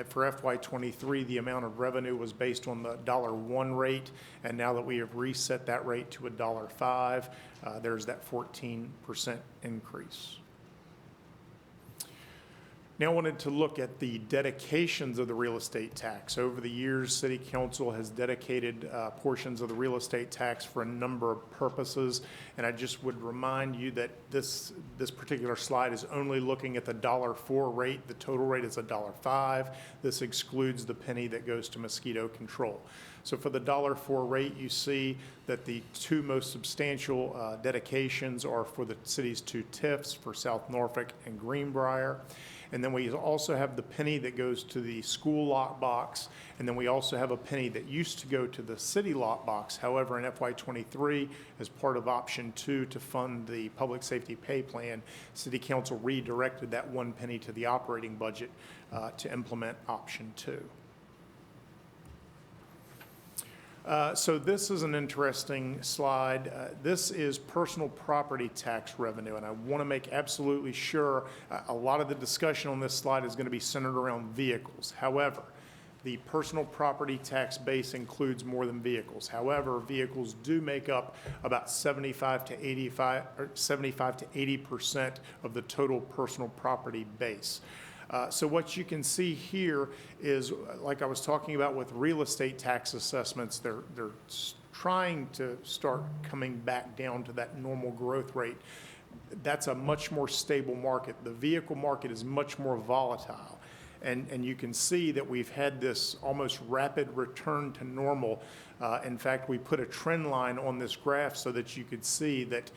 Speaker 3: For FY23, the amount of revenue was based on the $1 rate, and now that we have reset that rate to $1.05, there's that 14% increase. Now I wanted to look at the dedications of the real estate tax. Over the years, City Council has dedicated portions of the real estate tax for a number of purposes, and I just would remind you that this particular slide is only looking at the $1.04 rate. The total rate is $1.05. This excludes the penny that goes to mosquito control. So for the $1.04 rate, you see that the two most substantial dedications are for the city's two TIFs, for South Norfolk and Greenbrier. And then we also have the penny that goes to the school lot box. And then we also have a penny that used to go to the city lot box. However, in FY23, as part of option 2 to fund the public safety pay plan, City Council redirected that 1 penny to the operating budget to implement option 2. So this is an interesting slide. This is personal property tax revenue, and I want to make absolutely sure a lot of the discussion on this slide is going to be centered around vehicles. However, the personal property tax base includes more than vehicles. However, vehicles do make up about 75 to 80% of the total personal property base. So what you can see here is, like I was talking about with real estate tax assessments, they're trying to start coming back down to that normal growth rate. That's a much more stable market. The vehicle market is much more volatile. And you can see that we've had this almost rapid return to normal. In fact, we put a trend line on this graph so that you could see that,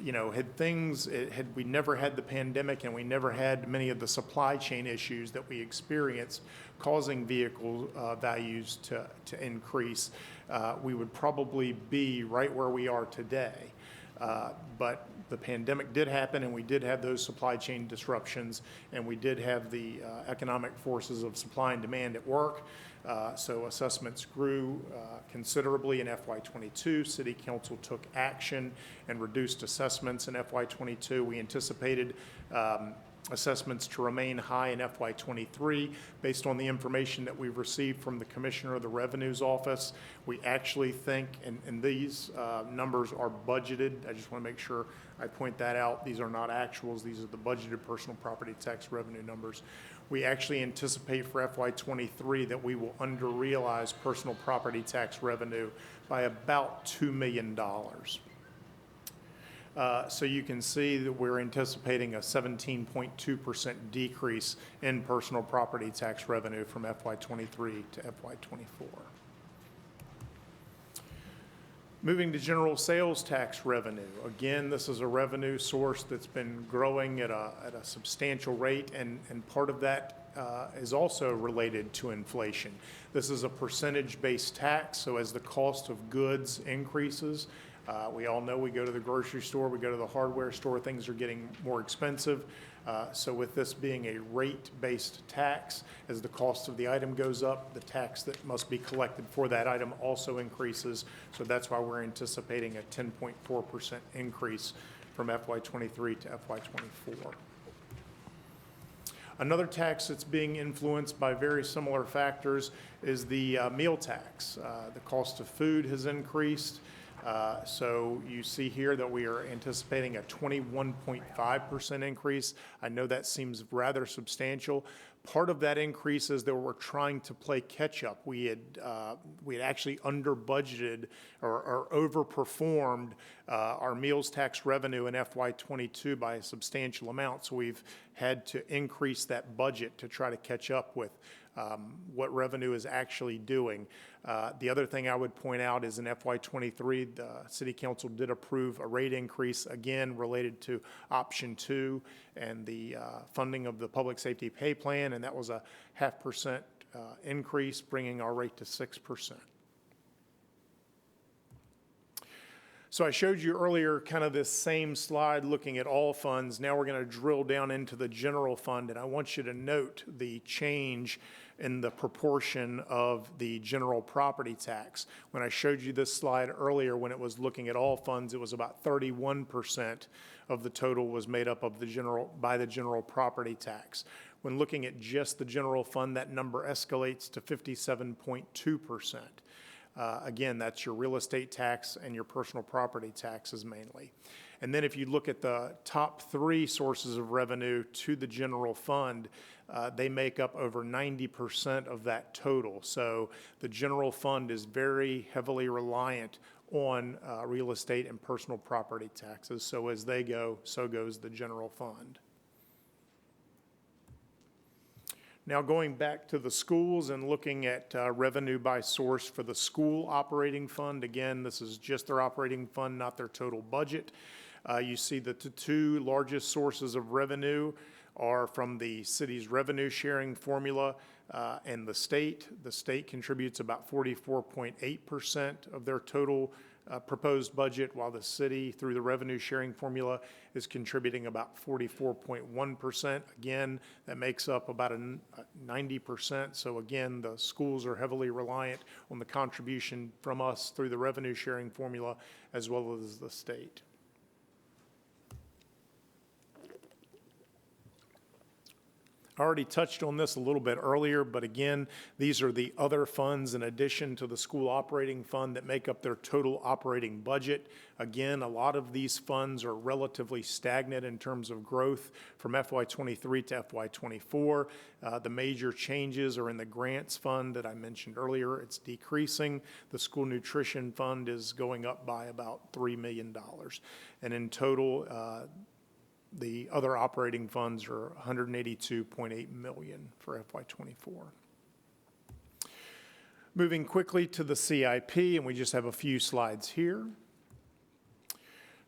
Speaker 3: had we never had the pandemic and we never had many of the supply chain issues that we experienced causing vehicle values to increase, we would probably be right where we are today. But the pandemic did happen, and we did have those supply chain disruptions, and we did have the economic forces of supply and demand at work. So assessments grew considerably in FY22. City Council took action and reduced assessments in FY22. We anticipated assessments to remain high in FY23 based on the information that we've received from the Commissioner of the Revenue's Office. We actually think, and these numbers are budgeted. I just want to make sure I point that out. These are not actuals. These are the budgeted personal property tax revenue numbers. We actually anticipate for FY23 that we will under-realize personal property tax revenue by about $2 million. So you can see that we're anticipating a 17.2% decrease in personal property tax revenue from FY23 to FY24. Moving to general sales tax revenue. Again, this is a revenue source that's been growing at a substantial rate, and part of that is also related to inflation. This is a percentage-based tax, so as the cost of goods increases, we all know we go to the grocery store, we go to the hardware store, things are getting more expensive. So with this being a rate-based tax, as the cost of the item goes up, the tax that must be collected for that item also increases. So that's why we're anticipating a 10.4% increase from FY23 to FY24. Another tax that's being influenced by very similar factors is the meal tax. The cost of food has increased. So you see here that we are anticipating a 21.5% increase. I know that seems rather substantial. Part of that increase is that we're trying to play catch up. We had actually under budgeted or overperformed our meals tax revenue in FY22 by a substantial amount. So we've had to increase that budget to try to catch up with what revenue is actually doing. The other thing I would point out is in FY23, the City Council did approve a rate increase, again, related to Option 2 and the funding of the Public Safety Pay Plan, and that was a 0.5% increase, bringing our rate to 6%. So I showed you earlier kind of this same slide looking at all funds. Now we're going to drill down into the general fund, and I want you to note the change in the proportion of the general property tax. When I showed you this slide earlier, when it was looking at all funds, it was about 31% of the total was made up of the general property tax. When looking at just the general fund, that number escalates to 57.2%. Again, that's your real estate tax and your personal property taxes mainly. And then if you look at the top three sources of revenue to the general fund, they make up over 90% of that total. So the general fund is very heavily reliant on real estate and personal property taxes. So as they go, so goes the general fund. Now going back to the schools and looking at revenue by source for the school operating fund. Again, this is just their operating fund, not their total budget. You see that the two largest sources of revenue are from the city's revenue sharing formula and the state. The state contributes about 44.8% of their total proposed budget, while the city, through the revenue sharing formula, is contributing about 44.1%. Again, that makes up about 90%. So again, the schools are heavily reliant on the contribution from us through the revenue sharing formula as well as the state. I already touched on this a little bit earlier, but again, these are the other funds in addition to the school operating fund that make up their total operating budget. Again, a lot of these funds are relatively stagnant in terms of growth from FY23 to FY24. The major changes are in the grants fund that I mentioned earlier. It's decreasing. The school nutrition fund is going up by about $3 million. And in total, the other operating funds are $182.8 million for FY24. Moving quickly to the CIP, and we just have a few slides here.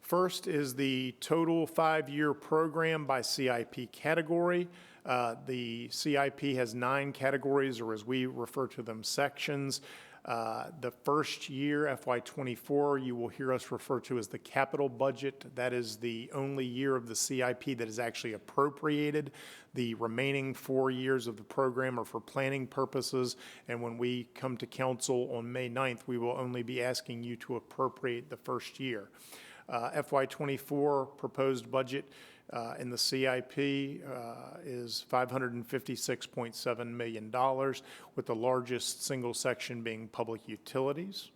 Speaker 3: First is the total 5-year program by CIP category. The CIP has 9 categories, or as we refer to them, sections. The first year, FY24, you will hear us refer to as the capital budget. That is the only year of the CIP that is actually appropriated. The remaining 4 years of the program are for planning purposes, and when we come to council on May 9th, we will only be asking you to appropriate the first year. FY24 proposed budget in the CIP is $556.7 million, with the largest single section being public utilities.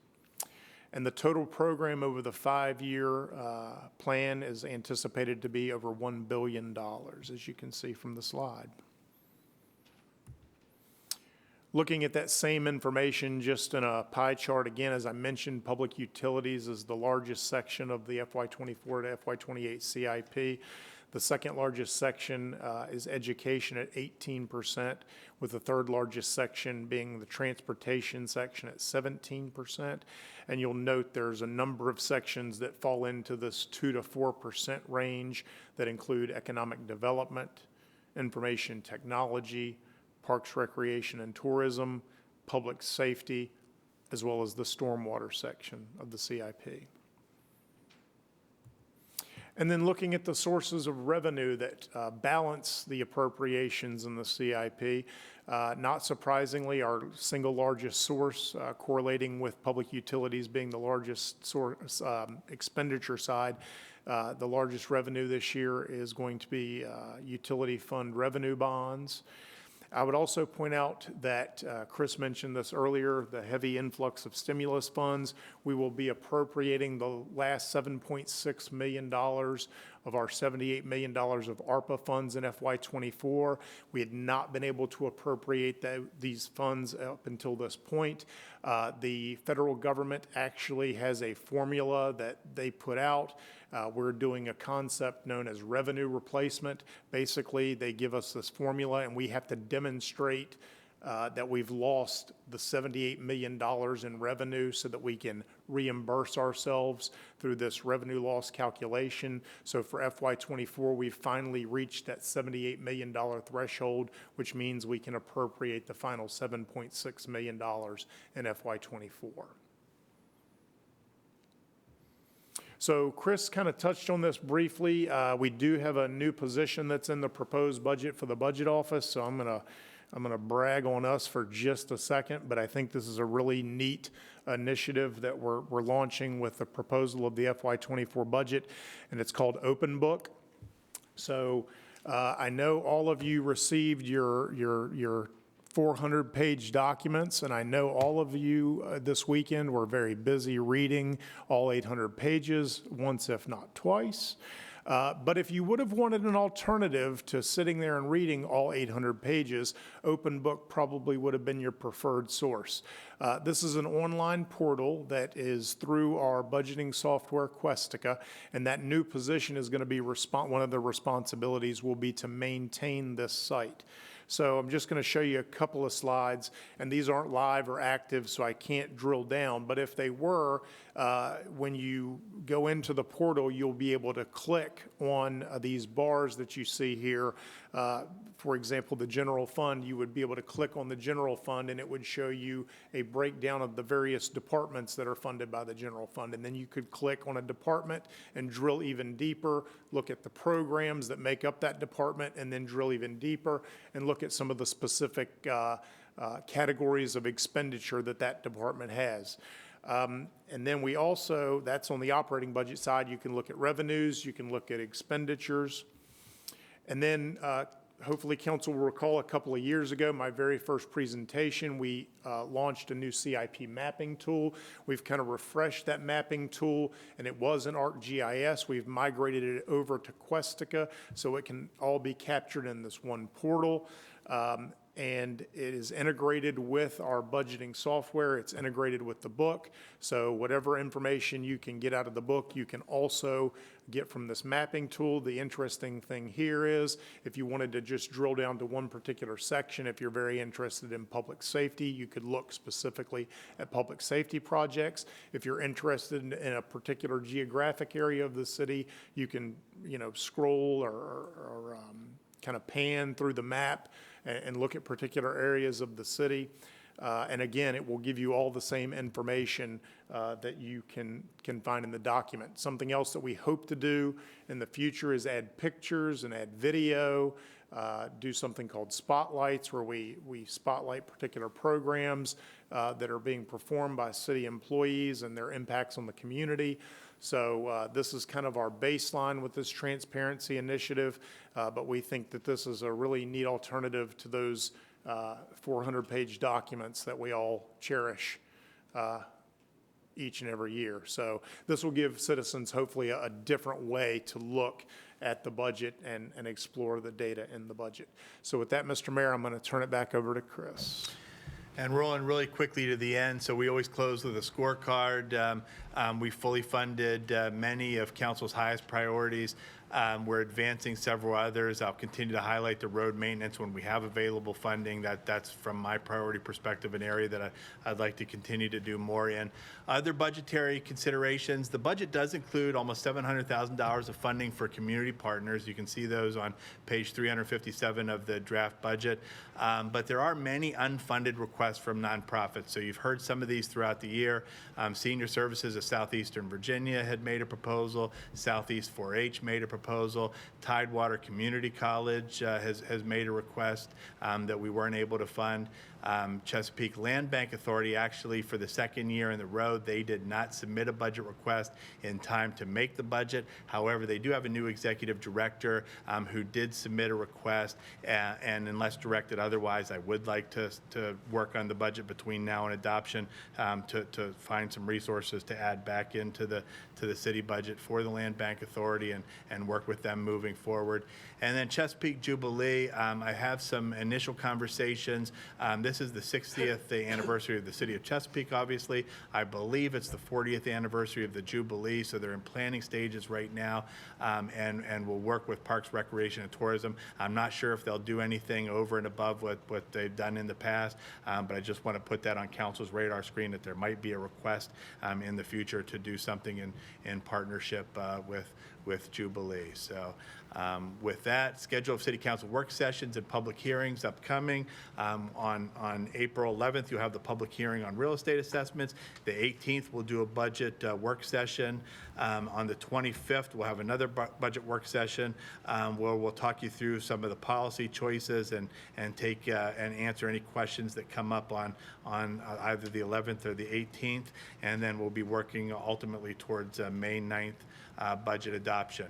Speaker 3: And the total program over the 5-year plan is anticipated to be over $1 billion, as you can see from the slide. Looking at that same information just in a pie chart, again, as I mentioned, public utilities is the largest section of the FY24 to FY28 CIP. The second largest section is education at 18%, with the third largest section being the transportation section at 17%. And you'll note there's a number of sections that fall into this 2 to 4% range that include economic development, information technology, parks, recreation, and tourism, public safety, as well as the stormwater section of the CIP. And then looking at the sources of revenue that balance the appropriations in the CIP, not surprisingly, our single largest source, correlating with public utilities being the largest source, expenditure side, the largest revenue this year is going to be utility fund revenue bonds. I would also point out that Chris mentioned this earlier, the heavy influx of stimulus funds. We will be appropriating the last $7.6 million of our $78 million of ARPA funds in FY24. We had not been able to appropriate these funds up until this point. The federal government actually has a formula that they put out. We're doing a concept known as revenue replacement. Basically, they give us this formula, and we have to demonstrate that we've lost the $78 million in revenue so that we can reimburse ourselves through this revenue loss calculation. So for FY24, we've finally reached that $78 million threshold, which means we can appropriate the final $7.6 million in FY24. So Chris kind of touched on this briefly. We do have a new position that's in the proposed budget for the budget office, so I'm gonna brag on us for just a second, but I think this is a really neat initiative that we're launching with the proposal of the FY24 budget, and it's called Open Book. So I know all of you received your 400-page documents, and I know all of you this weekend were very busy reading all 800 pages once, if not twice. But if you would have wanted an alternative to sitting there and reading all 800 pages, Open Book probably would have been your preferred source. This is an online portal that is through our budgeting software, Questica, and that new position is going to be one of the responsibilities will be to maintain this site. So I'm just going to show you a couple of slides, and these aren't live or active, so I can't drill down. But if they were, when you go into the portal, you'll be able to click on these bars that you see here. For example, the general fund, you would be able to click on the general fund, and it would show you a breakdown of the various departments that are funded by the general fund. And then you could click on a department and drill even deeper, look at the programs that make up that department, and then drill even deeper and look at some of the specific categories of expenditure that department has. And then we also, that's on the operating budget side, you can look at revenues, you can look at expenditures. And then hopefully council will recall a couple of years ago, my very first presentation, we launched a new CIP mapping tool. We've kind of refreshed that mapping tool, and it was in ArcGIS. We've migrated it over to Questica so it can all be captured in this one portal. and it is integrated with our budgeting software. It's integrated with the book. So whatever information you can get out of the book, you can also get from this mapping tool. The interesting thing here is if you wanted to just drill down to one particular section, if you're very interested in public safety, you could look specifically at public safety projects. If you're interested in a particular geographic area of the city, you can, scroll or kind of pan through the map and look at particular areas of the city. And again, it will give you all the same information that you can find in the document. Something else that we hope to do in the future is add pictures and add video, do something called spotlights, where we spotlight particular programs that are being performed by city employees and their impacts on the community. So this is kind of our baseline with this transparency initiative, but we think that this is a really neat alternative to those 400-page documents that we all cherish each and every year. So this will give citizens hopefully a different way to look at the budget and explore the data in the budget. So with that, Mr. Mayor, I'm going to turn it back over to Chris.
Speaker 2: And rolling really quickly to the end, so we always close with a scorecard. We fully funded many of council's highest priorities. We're advancing several others. I'll continue to highlight the road maintenance when we have available funding. That's from my priority perspective, an area that I'd like to continue to do more in. Other budgetary considerations, the budget does include almost $700,000 of funding for community partners. You can see those on page 357 of the draft budget. But there are many unfunded requests from nonprofits. So you've heard some of these throughout the year. Senior Services of Southeastern Virginia had made a proposal. Southeast 4-H made a proposal. Tidewater Community College has made a request that we weren't able to fund. Chesapeake Land Bank Authority, actually, for the second year in a row, they did not submit a budget request in time to make the budget. However, they do have a new executive director who did submit a request, and unless directed otherwise, I would like to work on the budget between now and adoption to find some resources to add back into the city budget for the Land Bank Authority and work with them moving forward. And then Chesapeake Jubilee, I have some initial conversations. This is the 60th anniversary of the city of Chesapeake, obviously. I believe it's the 40th anniversary of the Jubilee, so they're in planning stages right now, and we'll work with Parks, Recreation, and Tourism. I'm not sure if they'll do anything over and above what they've done in the past, but I just want to put that on council's radar screen that there might be a request in the future to do something in partnership with Jubilee. So with that, schedule of city council work sessions and public hearings upcoming. On April 11th, you'll have the public hearing on real estate assessments. The 18th, we'll do a budget work session. On the 25th, we'll have another budget work session where we'll talk you through some of the policy choices and take and answer any questions that come up on either the 11th or the 18th. And then we'll be working ultimately towards May 9th budget adoption.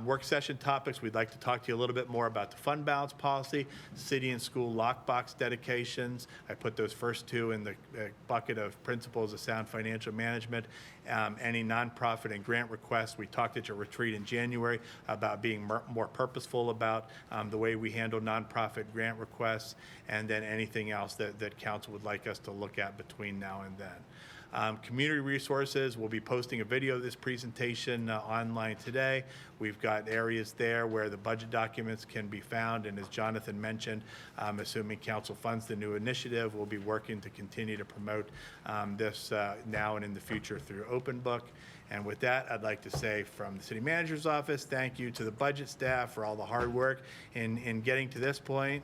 Speaker 2: Work session topics, we'd like to talk to you a little bit more about the fund balance policy, city and school lockbox dedications. I put those first two in the bucket of principles of sound financial management. Any nonprofit and grant requests. We talked at your retreat in January about being more purposeful about the way we handle nonprofit grant requests, and then anything else that council would like us to look at between now and then. Community resources, we'll be posting a video of this presentation online today. We've got areas there where the budget documents can be found, and as Jonathan mentioned, assuming council funds the new initiative, we'll be working to continue to promote this now and in the future through Open Book. And with that, I'd like to say from the city manager's office, thank you to the budget staff for all the hard work in getting to this point.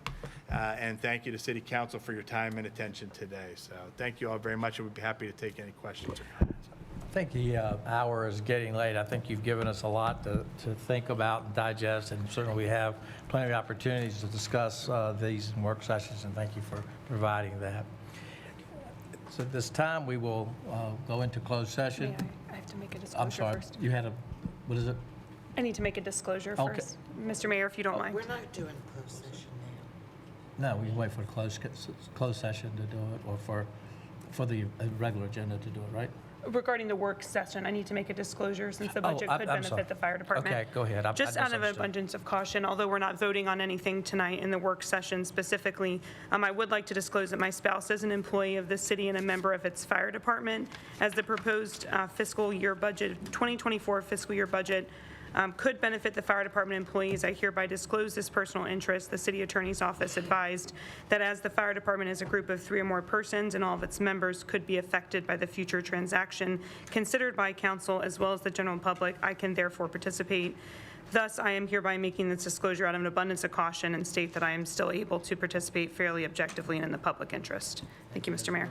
Speaker 2: And thank you to city council for your time and attention today. So thank you all very much, and we'd be happy to take any questions or comments.
Speaker 1: I think the hour is getting late. I think you've given us a lot to think about and digest, and certainly we have plenty of opportunities to discuss these in work sessions, and thank you for providing that. So at this time, we will go into closed session.
Speaker 4: May I have to make a disclosure
Speaker 1: I'm sorry,
Speaker 4: first.
Speaker 1: you had what is it?
Speaker 4: I need to make a disclosure
Speaker 1: Okay.
Speaker 4: first. Mr. Mayor, if you don't mind.
Speaker 5: We're not doing closed session now.
Speaker 1: No, we can wait for the closed session to do it, or for the regular agenda to do it, right?
Speaker 4: Regarding the work session, I need to make a disclosure since the
Speaker 1: Oh,
Speaker 4: budget
Speaker 1: I'm-
Speaker 4: could
Speaker 1: I'm sorry.
Speaker 4: benefit the fire department.
Speaker 1: Okay, go ahead. I
Speaker 4: Just out of
Speaker 1: misunderstood.
Speaker 4: abundance of caution, although we're not voting on anything tonight in the work session specifically, I would like to disclose that my spouse is an employee of the city and a member of its fire department. As the proposed fiscal year budget, 2024 fiscal year budget could benefit the fire department employees, I hereby disclose this personal interest. The city attorney's office advised that as the fire department is a group of 3 or more persons and all of its members could be affected by the future transaction considered by council as well as the general public, I can therefore participate. Thus, I am hereby making this disclosure out of an abundance of caution and state that I am still able to participate fairly objectively and in the public interest. Thank you, Mr. Mayor.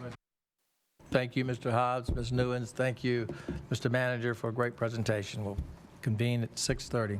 Speaker 1: Thank you, Mr. Hobbs, Ms. Newens. Thank you, Mr. Manager, for a great presentation. We'll convene at 6:30.